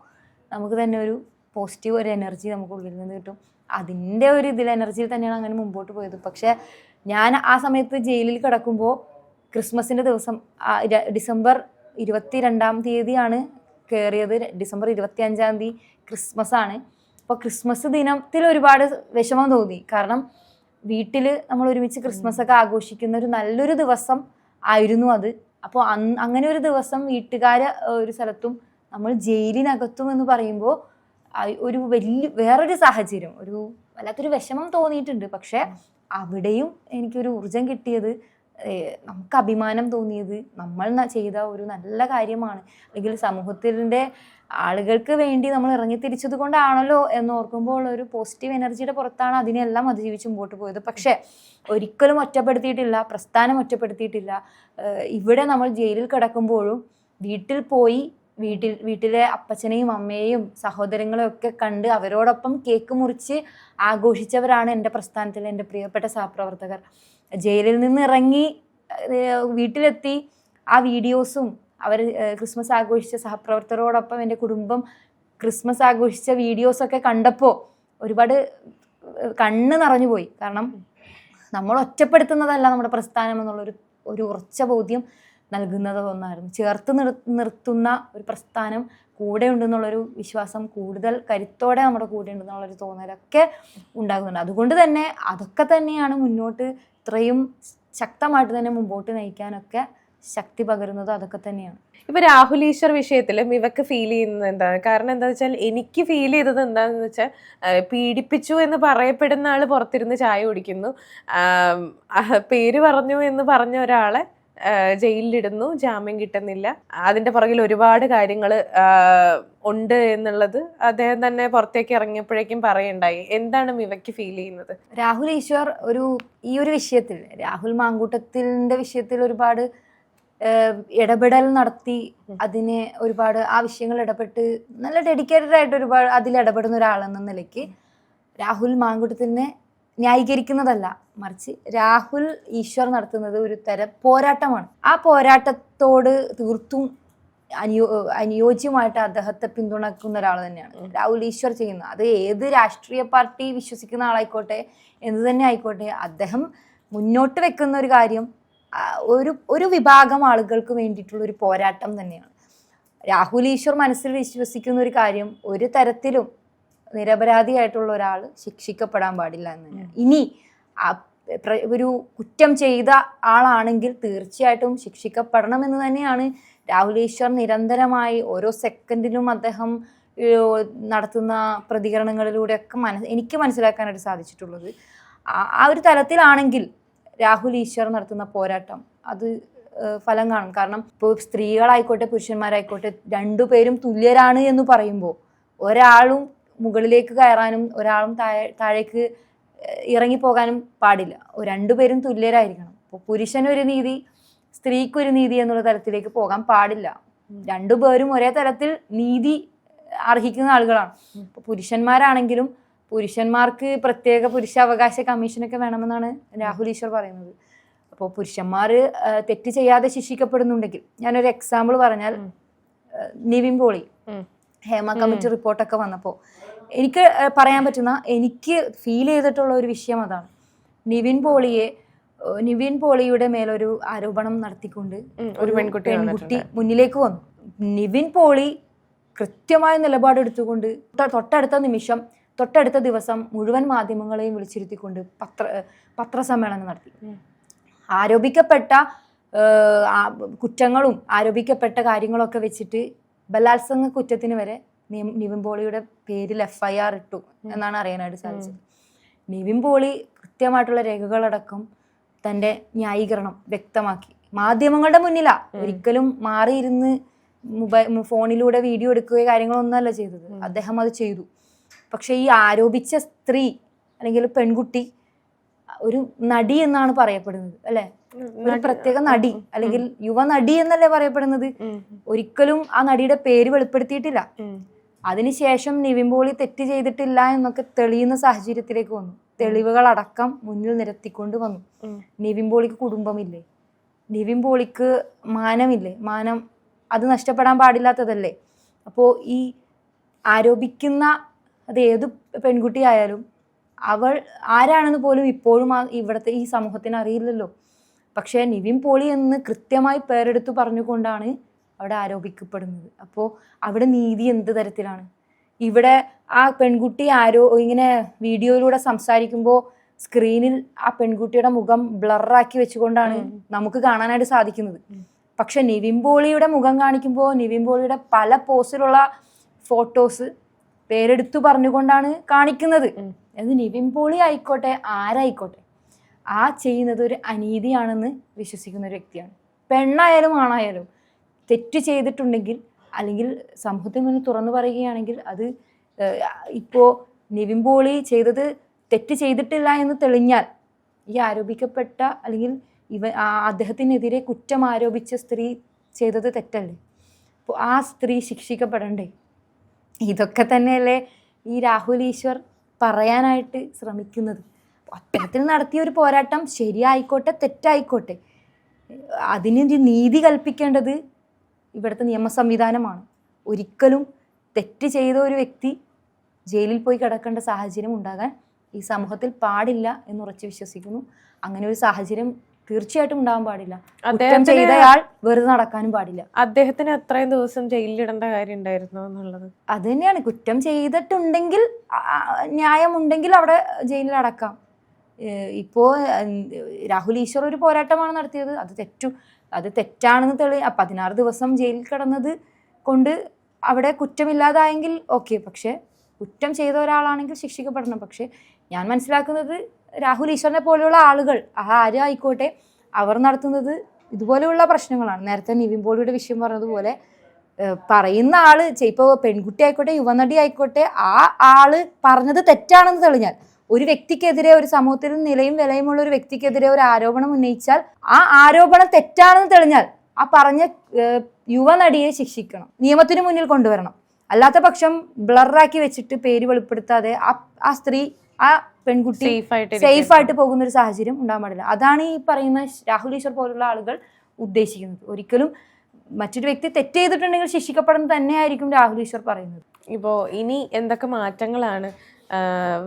നമുക്ക് തന്നെ ഒരു പോസിറ്റീവ് ഒരു എനർജി നമുക്ക് ഉള്ളിൽ നിന്ന് കിട്ടും. അതിൻ്റെ ഒരു എനർജിയിൽ തന്നെയാണ് അങ്ങനെ മുമ്പോട്ട് പോയത്. പക്ഷേ ഞാൻ ആ സമയത്ത് ജയിലിൽ കിടക്കുമ്പോൾ ക്രിസ്മസിൻ്റെ ദിവസം ഡിസംബർ 22 കയറിയത്. ഡിസംബർ 25 ക്രിസ്മസ് ആണ്. അപ്പോൾ ക്രിസ്മസ് ദിനത്തിൽ ഒരുപാട് വിഷമം തോന്നി. കാരണം വീട്ടിൽ നമ്മൾ ഒരുമിച്ച് ക്രിസ്മസ് ഒക്കെ ആഘോഷിക്കുന്ന ഒരു നല്ലൊരു ദിവസം ആയിരുന്നു അത്. അപ്പോൾ അങ്ങനെ ഒരു ദിവസം വീട്ടുകാർ ഒരു സ്ഥലത്തും നമ്മൾ ജയിലിനകത്തും എന്ന് പറയുമ്പോൾ ഒരു വേറൊരു സാഹചര്യം, വല്ലാത്തൊരു വിഷമം തോന്നിയിട്ടുണ്ട്. പക്ഷെ അവിടെയും എനിക്കൊരു ഊർജം കിട്ടിയത്, നമുക്ക് അഭിമാനം തോന്നിയത് നമ്മൾ ചെയ്ത ഒരു നല്ല കാര്യമാണ്, അല്ലെങ്കിൽ സമൂഹത്തിൻ്റെ ആളുകൾക്ക് വേണ്ടി നമ്മൾ ഇറങ്ങി തിരിച്ചത് കൊണ്ടാണല്ലോ എന്ന് ഓർക്കുമ്പോൾ ഉള്ള ഒരു പോസിറ്റീവ് എനർജിയുടെ പുറത്താണ് അതിനെല്ലാം അതിജീവിച്ച് മുമ്പോട്ട് പോയത്. പക്ഷെ ഒരിക്കലും ഒറ്റപ്പെടുത്തിയിട്ടില്ല, പ്രസ്ഥാനം ഒറ്റപ്പെടുത്തിയിട്ടില്ല. ഇവിടെ നമ്മൾ ജയിലിൽ കിടക്കുമ്പോഴും വീട്ടിൽ പോയി വീട്ടിലെ അപ്പച്ചനെയും അമ്മയെയും സഹോദരങ്ങളെയും ഒക്കെ കണ്ട് അവരോടൊപ്പം കേക്ക് മുറിച്ച് ആഘോഷിച്ചവരാണ് എൻ്റെ പ്രസ്ഥാനത്തിലെ എൻ്റെ പ്രിയപ്പെട്ട സഹപ്രവർത്തകർ. ജയിലിൽ നിന്ന് ഇറങ്ങി വീട്ടിലെത്തി ആ വീഡിയോസും അവർ ക്രിസ്മസ് ആഘോഷിച്ച സഹപ്രവർത്തകരോടൊപ്പം എൻ്റെ കുടുംബം ക്രിസ്മസ് ആഘോഷിച്ച വീഡിയോസൊക്കെ കണ്ടപ്പോൾ ഒരുപാട് കണ്ണ് നിറഞ്ഞു പോയി. കാരണം നമ്മൾ ഒറ്റപ്പെടുത്തുന്നതല്ല നമ്മുടെ പ്രസ്ഥാനം എന്നുള്ളൊരു ഉറച്ച ബോധ്യം നൽകുന്നത് ഒന്നായിരുന്നു. ചേർത്ത് നിർത്തുന്ന ഒരു പ്രസ്ഥാനം കൂടെ ഉണ്ടെന്നുള്ളൊരു വിശ്വാസം, കൂടുതൽ കരുത്തോടെ നമ്മുടെ കൂടെ ഉണ്ടെന്നുള്ളൊരു തോന്നലൊക്കെ ഉണ്ടാകുന്നുണ്ട്. അതുകൊണ്ട് തന്നെ അതൊക്കെ തന്നെയാണ് മുന്നോട്ട് ഇത്രയും ശക്തമായിട്ട് തന്നെ മുമ്പോട്ട് നയിക്കാനൊക്കെ ശക്തി പകരുന്നത് അതൊക്കെ തന്നെയാണ്. ഇപ്പൊ രാഹുൽ ഈശ്വർ വിഷയത്തിലും ഇവക്ക് ഫീൽ ചെയ്യുന്നത് എന്താണ്? കാരണം എന്താ വെച്ചാൽ എനിക്ക് ഫീൽ ചെയ്തത് എന്താണെന്ന് വെച്ചാൽ പീഡിപ്പിച്ചു എന്ന് പറയപ്പെടുന്ന ആള് പുറത്തിരുന്ന് ചായ കുടിക്കുന്നു, പേര് പറഞ്ഞു എന്ന് പറഞ്ഞ ഒരാളെ ജയിലിലിടുന്നു, ജാമ്യം കിട്ടുന്നില്ല. അതിന്റെ പുറകിൽ ഒരുപാട് കാര്യങ്ങൾ ഉണ്ട് എന്നുള്ളത് അദ്ദേഹം തന്നെ പുറത്തേക്ക് ഇറങ്ങിയപ്പോഴേക്കും പറയണ്ടായി. എന്താണ് ഇവയ്ക്ക് ഫീൽ ചെയ്യുന്നത്? രാഹുൽ ഈശ്വർ ഈ ഒരു വിഷയത്തിൽ, രാഹുൽ മാങ്കൂട്ടത്തിന്റെ വിഷയത്തിൽ ഒരുപാട് ഇടപെടൽ നടത്തി, അതിനെ ഒരുപാട് ആ വിഷയങ്ങൾ ഇടപെട്ട് നല്ല ഡെഡിക്കേറ്റഡ് ആയിട്ട് ഒരുപാട് അതിൽ ഇടപെടുന്ന ഒരാളെന്ന നിലയ്ക്ക് രാഹുൽ മാങ്കൂട്ടത്തിനെ ന്യായീകരിക്കുന്നതല്ല, മറിച്ച് രാഹുൽ ഈശ്വർ നടത്തുന്നത് ഒരു തരം പോരാട്ടമാണ്. ആ പോരാട്ടത്തോട് തീർത്തും അനുയോജ്യമായിട്ട് അദ്ദേഹത്തെ പിന്തുണക്കുന്ന ഒരാൾ തന്നെയാണ് രാഹുൽ ഈശ്വർ ചെയ്യുന്നത്. അത് ഏത് രാഷ്ട്രീയ പാർട്ടി വിശ്വസിക്കുന്ന ആളായിക്കോട്ടെ, എന്ത് തന്നെ ആയിക്കോട്ടെ, അദ്ദേഹം മുന്നോട്ട് വെക്കുന്ന ഒരു കാര്യം ഒരു വിഭാഗം ആളുകൾക്ക് വേണ്ടിയിട്ടുള്ള ഒരു പോരാട്ടം തന്നെയാണ്. രാഹുൽ ഈശ്വർ മനസ്സിൽ വിശ്വസിക്കുന്ന ഒരു കാര്യം, ഒരു തരത്തിലും നിരപരാധിയായിട്ടുള്ള ഒരാൾ ശിക്ഷിക്കപ്പെടാൻ പാടില്ല എന്ന് തന്നെയാണ്. ഇനി ഒരു കുറ്റം ചെയ്ത ആളാണെങ്കിൽ തീർച്ചയായിട്ടും ശിക്ഷിക്കപ്പെടണമെന്ന് തന്നെയാണ് രാഹുൽ ഈശ്വർ നിരന്തരമായി ഓരോ സെക്കൻഡിലും അദ്ദേഹം നടത്തുന്ന പ്രതികരണങ്ങളിലൂടെയൊക്കെ എനിക്ക് മനസ്സിലാക്കാനായിട്ട് സാധിച്ചിട്ടുള്ളത്. ആ ഒരു തലത്തിലാണെങ്കിൽ രാഹുൽ ഈശ്വർ നടത്തുന്ന പോരാട്ടം അത് ഫലം കാണും. കാരണം ഇപ്പോൾ സ്ത്രീകളായിക്കോട്ടെ പുരുഷന്മാരായിക്കോട്ടെ രണ്ടുപേരും തുല്യരാണ് എന്ന് പറയുമ്പോൾ ഒരാളും മുകളിലേക്ക് കയറാനും ഒരാളും താഴേക്ക് ഇറങ്ങിപ്പോകാനും പാടില്ല. രണ്ടുപേരും തുല്യരായിരിക്കണം. ഇപ്പോൾ പുരുഷനൊരു നീതി സ്ത്രീക്കൊരു നീതി എന്നുള്ള തലത്തിലേക്ക് പോകാൻ പാടില്ല. രണ്ടുപേരും ഒരേ തലത്തിൽ നീതി അർഹിക്കുന്ന ആളുകളാണ്. ഇപ്പോൾ പുരുഷന്മാരാണെങ്കിലും പുരുഷന്മാർക്ക് പ്രത്യേക പുരുഷാവകാശ കമ്മീഷനൊക്കെ വേണമെന്നാണ് രാഹുൽ ഈശ്വർ പറയുന്നത്. അപ്പോൾ പുരുഷന്മാർ തെറ്റ് ചെയ്യാതെ ശിക്ഷിക്കപ്പെടുന്നുണ്ടെങ്കിൽ, ഞാനൊരു എക്സാമ്പിൾ പറഞ്ഞാൽ നിവിൻ പോളി ഹേമ കമ്മിറ്റി റിപ്പോർട്ടൊക്കെ വന്നപ്പോൾ എനിക്ക് പറയാൻ പറ്റുന്ന, എനിക്ക് ഫീൽ ചെയ്തിട്ടുള്ള ഒരു വിഷയം അതാണ്. നിവിൻ പോളിയുടെ മേലൊരു ആരോപണം നടത്തിക്കൊണ്ട് ഒരു പെൺകുട്ടി മുന്നിലേക്ക് വന്നു. നിവിൻ പോളി കൃത്യമായ നിലപാടെടുത്തുകൊണ്ട് തൊട്ടടുത്ത ദിവസം മുഴുവൻ മാധ്യമങ്ങളെയും വിളിച്ചിരുത്തിക്കൊണ്ട് പത്രസമ്മേളനം നടത്തി. ആരോപിക്കപ്പെട്ട കുറ്റങ്ങളും ആരോപിക്കപ്പെട്ട കാര്യങ്ങളൊക്കെ വെച്ചിട്ട് ബലാത്സംഗ കുറ്റത്തിന് വരെ നിവിൻ പോളിയുടെ പേരിൽ FIR ഇട്ടു എന്നാണ് അറിയാനായിട്ട് സാധിച്ചത്. നിവിൻ പോളി കൃത്യമായിട്ടുള്ള രേഖകളടക്കം തൻ്റെ ന്യായീകരണം വ്യക്തമാക്കി. മാധ്യമങ്ങളുടെ മുന്നിലാ, ഒരിക്കലും മാറിയിരുന്ന് ഫോണിലൂടെ വീഡിയോ എടുക്കുകയോ കാര്യങ്ങളൊന്നുമല്ല ചെയ്തത്. അദ്ദേഹം അത് ചെയ്തു. പക്ഷെ ഈ ആരോപിച്ച സ്ത്രീ അല്ലെങ്കിൽ പെൺകുട്ടി ഒരു നടി എന്നാണ് പറയപ്പെടുന്നത്, അല്ലെ? ഒരു പ്രത്യേക നടി അല്ലെങ്കിൽ യുവ നടി എന്നല്ലേ പറയപ്പെടുന്നത്. ഒരിക്കലും ആ നടിയുടെ പേര് വെളിപ്പെടുത്തിയിട്ടില്ല. അതിനുശേഷം നിവിൻ പോളി തെറ്റ് ചെയ്തിട്ടില്ല എന്നൊക്കെ തെളിയുന്ന സാഹചര്യത്തിലേക്ക് വന്നു. തെളിവുകളടക്കം മുന്നിൽ നിരത്തിക്കൊണ്ട് വന്നു. നിവിൻ പോളിക്ക് കുടുംബമില്ലേ? നിവിൻ പോളിക്ക് മാനമില്ലേ? മാനം അത് നഷ്ടപ്പെടാൻ പാടില്ലാത്തതല്ലേ? അപ്പോൾ ഈ ആരോപിക്കുന്ന അത് ഏത് പെൺകുട്ടിയായാലും അവൾ ആരാണെന്ന് പോലും ഇപ്പോഴും ഇവിടുത്തെ ഈ സമൂഹത്തിന് അറിയില്ലല്ലോ. പക്ഷേ നിവിൻ പോളി എന്ന് കൃത്യമായി പേരെടുത്ത് പറഞ്ഞുകൊണ്ടാണ് അവിടെ ആരോപിക്കപ്പെടുന്നത്. അപ്പോൾ അവിടെ നീതി എന്ത് തരത്തിലാണ്? ഇവിടെ ആ പെൺകുട്ടി ഇങ്ങനെ വീഡിയോയിലൂടെ സംസാരിക്കുമ്പോൾ സ്ക്രീനിൽ ആ പെൺകുട്ടിയുടെ മുഖം ബ്ലറാക്കി വെച്ചുകൊണ്ടാണ് നമുക്ക് കാണാനായിട്ട് സാധിക്കുന്നത്. പക്ഷെ നിവിൻ പോളിയുടെ മുഖം കാണിക്കുമ്പോൾ നിവിൻ പോളിയുടെ പല പോസിലുള്ള ഫോട്ടോസ് പേരെടുത്തു പറഞ്ഞുകൊണ്ടാണ് കാണിക്കുന്നത്. അത് നിവിൻ പോളി ആയിക്കോട്ടെ ആരായിക്കോട്ടെ ആ ചെയ്യുന്നത് ഒരു അനീതിയാണെന്ന് വിശ്വസിക്കുന്ന ഒരു വ്യക്തിയാണ്. പെണ്ണായാലും ആണായാലും തെറ്റ് ചെയ്തിട്ടുണ്ടെങ്കിൽ അല്ലെങ്കിൽ സമൂഹത്തിൽ നിന്ന് തുറന്നു പറയുകയാണെങ്കിൽ അത് ഇപ്പോൾ നിവിൻ പോളി ചെയ്തത് തെറ്റ് ചെയ്തിട്ടില്ല എന്ന് തെളിഞ്ഞാൽ ഈ ആരോപിക്കപ്പെട്ട അല്ലെങ്കിൽ അദ്ദേഹത്തിനെതിരെ കുറ്റം ആരോപിച്ച സ്ത്രീ ചെയ്തത് തെറ്റല്ലേ? അപ്പോൾ ആ സ്ത്രീ ശിക്ഷിക്കപ്പെടണ്ടേ? ഇതൊക്കെ തന്നെയല്ലേ ഈ രാഹുൽ ഈശ്വർ പറയാനായിട്ട് ശ്രമിക്കുന്നത്. അത്തരത്തിൽ നടത്തിയ ഒരു പോരാട്ടം ശരിയായിക്കോട്ടെ തെറ്റായിക്കോട്ടെ അതിന് നീതി കൽപ്പിക്കേണ്ടത് ഇവിടുത്തെ നിയമ സംവിധാനമാണ്. ഒരിക്കലും തെറ്റ് ചെയ്ത ഒരു വ്യക്തി ജയിലിൽ പോയി കിടക്കേണ്ട സാഹചര്യം ഉണ്ടാകാൻ ഈ സമൂഹത്തിൽ പാടില്ല എന്ന് ഉറച്ചു വിശ്വസിക്കുന്നു. അങ്ങനെ ഒരു സാഹചര്യം തീർച്ചയായിട്ടും ഉണ്ടാകാൻ പാടില്ല. കുറ്റം ചെയ്തയാൾ വെറുതെ നടക്കാനും പാടില്ല. അദ്ദേഹത്തിന് അത്രയും ദിവസം ജയിലിലിടേണ്ട കാര്യം ഉണ്ടായിരുന്നു എന്നുള്ളത് അത് തന്നെയാണ്. കുറ്റം ചെയ്തിട്ടുണ്ടെങ്കിൽ ന്യായമുണ്ടെങ്കിൽ അവിടെ ജയിലിൽ അടക്കാം. ഇപ്പോൾ രാഹുൽ ഈശ്വർ ഒരു പോരാട്ടമാണ് നടത്തിയത്. അത് തെറ്റാണെന്ന് 16 ദിവസം ജയിലിൽ കിടന്നത് കൊണ്ട് അവിടെ കുറ്റമില്ലാതായെങ്കിൽ ഓക്കെ. പക്ഷെ കുറ്റം ചെയ്ത ഒരാളാണെങ്കിൽ ശിക്ഷിക്കപ്പെടണം. പക്ഷെ ഞാൻ മനസ്സിലാക്കുന്നത് രാഹുൽ ഈശ്വറിനെ പോലെയുള്ള ആളുകൾ ആരും ആയിക്കോട്ടെ അവർ നടത്തുന്നത് ഇതുപോലെയുള്ള പ്രശ്നങ്ങളാണ്. നേരത്തെ നിവിൻ പോളിയുടെ വിഷയം പറഞ്ഞതുപോലെ പറയുന്ന ആള് ഇപ്പോൾ പെൺകുട്ടി ആയിക്കോട്ടെ യുവനടി ആയിക്കോട്ടെ ആ ആള് പറഞ്ഞത് തെറ്റാണെന്ന് തെളിഞ്ഞാൽ, ഒരു വ്യക്തിക്കെതിരെ ഒരു സമൂഹത്തിൽ നിലയും വിലയുമുള്ള ഒരു വ്യക്തിക്കെതിരെ ഒരു ആരോപണം ഉന്നയിച്ചാൽ ആ ആരോപണം തെറ്റാണെന്ന് തെളിഞ്ഞാൽ ആ പറഞ്ഞ യുവനടിയെ ശിക്ഷിക്കണം, നിയമത്തിന് മുന്നിൽ കൊണ്ടുവരണം. അല്ലാത്ത പക്ഷം ബ്ലറാക്കി വെച്ചിട്ട് പേര് വെളിപ്പെടുത്താതെ ആ സ്ത്രീ ആ പെൺകുട്ടി സേഫ് ആയിട്ട് പോകുന്ന ഒരു സാഹചര്യം ഉണ്ടാകാൻ പാടില്ല. അതാണ് ഈ പറയുന്ന രാഹുൽ ഈശ്വർ പോലുള്ള ആളുകൾ ഉദ്ദേശിക്കുന്നത്. ഒരിക്കലും മറ്റൊരു വ്യക്തി തെറ്റ് ചെയ്തിട്ടുണ്ടെങ്കിൽ ശിക്ഷിക്കപ്പെടുന്നത് തന്നെയായിരിക്കും രാഹുൽ ഈശ്വർ പറയുന്നത്. ഇപ്പോൾ ഇനി എന്തൊക്കെ മാറ്റങ്ങളാണ്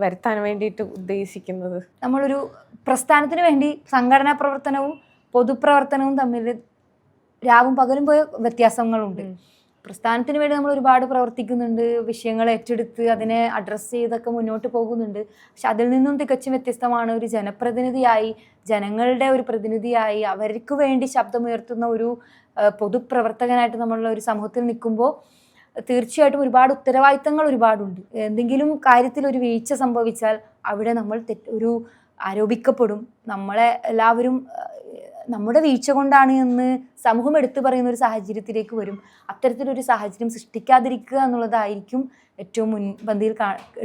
വരുത്താൻ വേണ്ടിയിട്ട് ഉദ്ദേശിക്കുന്നത്? നമ്മളൊരു പ്രസ്ഥാനത്തിന് വേണ്ടി സംഘടനാ പ്രവർത്തനവും പൊതുപ്രവർത്തനവും തമ്മിൽ രാവും പകലും പോയ വ്യത്യാസങ്ങളുണ്ട്. പ്രസ്ഥാനത്തിന് വേണ്ടി നമ്മൾ ഒരുപാട് പ്രവർത്തിക്കുന്നുണ്ട്, വിഷയങ്ങൾ ഏറ്റെടുത്ത് അതിനെ അഡ്രസ്സ് ചെയ്തൊക്കെ മുന്നോട്ട് പോകുന്നുണ്ട്. പക്ഷെ അതിൽ നിന്നും തികച്ചും വ്യത്യസ്തമാണ് ഒരു ജനപ്രതിനിധിയായി, ജനങ്ങളുടെ ഒരു പ്രതിനിധിയായി, അവർക്ക് വേണ്ടി ശബ്ദമുയർത്തുന്ന ഒരു പൊതുപ്രവർത്തകനായിട്ട് നമ്മളുള്ള ഒരു സമൂഹത്തിൽ നിൽക്കുമ്പോൾ തീർച്ചയായിട്ടും ഒരുപാട് ഉത്തരവാദിത്തങ്ങൾ ഒരുപാടുണ്ട്. എന്തെങ്കിലും കാര്യത്തിൽ ഒരു വീഴ്ച സംഭവിച്ചാൽ അവിടെ നമ്മൾ ആരോപിക്കപ്പെടും. നമ്മളെ എല്ലാവരും നമ്മുടെ വീഴ്ച കൊണ്ടാണ് എന്ന് സമൂഹം എടുത്തു പറയുന്ന ഒരു സാഹചര്യത്തിലേക്ക് വരും. അത്തരത്തിലൊരു സാഹചര്യം സൃഷ്ടിക്കാതിരിക്കുക എന്നുള്ളതായിരിക്കും ഏറ്റവും മുൻപന്തിയിൽ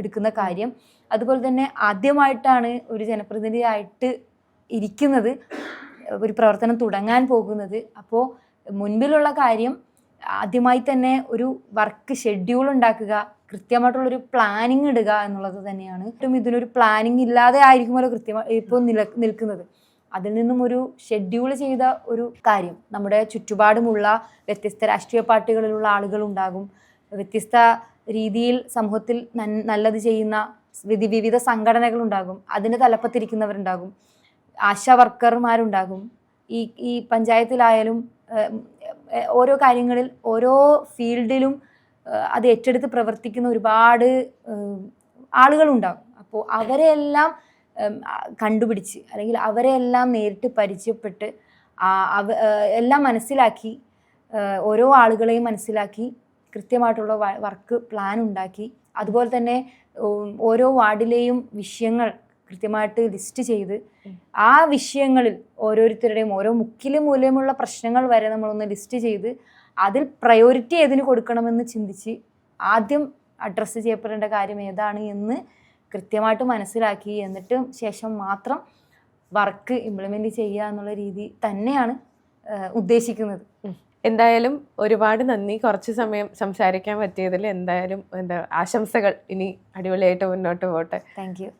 എടുക്കുന്ന കാര്യം. അതുപോലെ തന്നെ ആദ്യമായിട്ടാണ് ഒരു ജനപ്രതിനിധിയായിട്ട് ഇരിക്കുന്നത്, ഒരു പ്രവർത്തനം തുടങ്ങാൻ പോകുന്നത്. അപ്പോൾ മുൻപിലുള്ള കാര്യം ആദ്യമായി തന്നെ ഒരു വർക്ക് ഷെഡ്യൂൾ ഉണ്ടാക്കുക, കൃത്യമായിട്ടുള്ളൊരു പ്ലാനിങ് ഇടുക എന്നുള്ളത് തന്നെയാണ്. ഇതിനൊരു പ്ലാനിങ് ഇല്ലാതെ ആയിരിക്കുമല്ലോ കൃത്യമായി ഇപ്പോൾ നിൽക്കുന്നത്. അതിൽ നിന്നും ഒരു ഷെഡ്യൂൾ ചെയ്ത ഒരു കാര്യം, നമ്മുടെ ചുറ്റുപാടുമുള്ള വ്യത്യസ്ത രാഷ്ട്രീയ പാർട്ടികളിലുള്ള ആളുകളുണ്ടാകും, വ്യത്യസ്ത രീതിയിൽ സമൂഹത്തിൽ നല്ലത് ചെയ്യുന്ന വിവിധ സംഘടനകളുണ്ടാകും, അതിൻ്റെ തലപ്പത്തിരിക്കുന്നവരുണ്ടാകും, ആശാ വർക്കർമാരുണ്ടാകും, ഈ പഞ്ചായത്തിലായാലും ഓരോ കാര്യങ്ങളിൽ ഓരോ ഫീൽഡിലും അത് ഏറ്റെടുത്ത് പ്രവർത്തിക്കുന്ന ഒരുപാട് ആളുകളുണ്ടാകും. അപ്പോൾ അവരെയെല്ലാം കണ്ടുപിടിച്ച് അല്ലെങ്കിൽ അവരെയെല്ലാം നേരിട്ട് പരിചയപ്പെട്ട് എല്ലാം മനസ്സിലാക്കി, ഓരോ ആളുകളെയും മനസ്സിലാക്കി കൃത്യമായിട്ടുള്ള വർക്ക് പ്ലാൻ ഉണ്ടാക്കി, അതുപോലെ തന്നെ ഓരോ വാർഡിലെയും വിഷയങ്ങൾ കൃത്യമായിട്ട് ലിസ്റ്റ് ചെയ്ത് ആ വിഷയങ്ങളിൽ ഓരോരുത്തരുടെയും ഓരോ മുക്കിലും മൂലമുള്ള പ്രശ്നങ്ങൾ വരെ നമ്മളൊന്ന് ലിസ്റ്റ് ചെയ്ത് അതിൽ പ്രയോറിറ്റി ഏതിന് കൊടുക്കണമെന്ന് ചിന്തിച്ച് ആദ്യം അഡ്രസ്സ് ചെയ്യപ്പെടേണ്ട കാര്യം ഏതാണ് എന്ന് കൃത്യമായിട്ട് മനസ്സിലാക്കി, എന്നിട്ട് ശേഷം മാത്രം വർക്ക് ഇംപ്ലിമെൻ്റ് ചെയ്യുക എന്നുള്ള രീതി തന്നെയാണ് ഉദ്ദേശിക്കുന്നത്. എന്തായാലും ഒരുപാട് നന്ദി, കുറച്ച് സമയം സംസാരിക്കാൻ പറ്റിയതിൽ. എന്തായാലും ആശംസകൾ, ഇനി അടിപൊളിയായിട്ട് മുന്നോട്ട് പോട്ടെ. Thank you.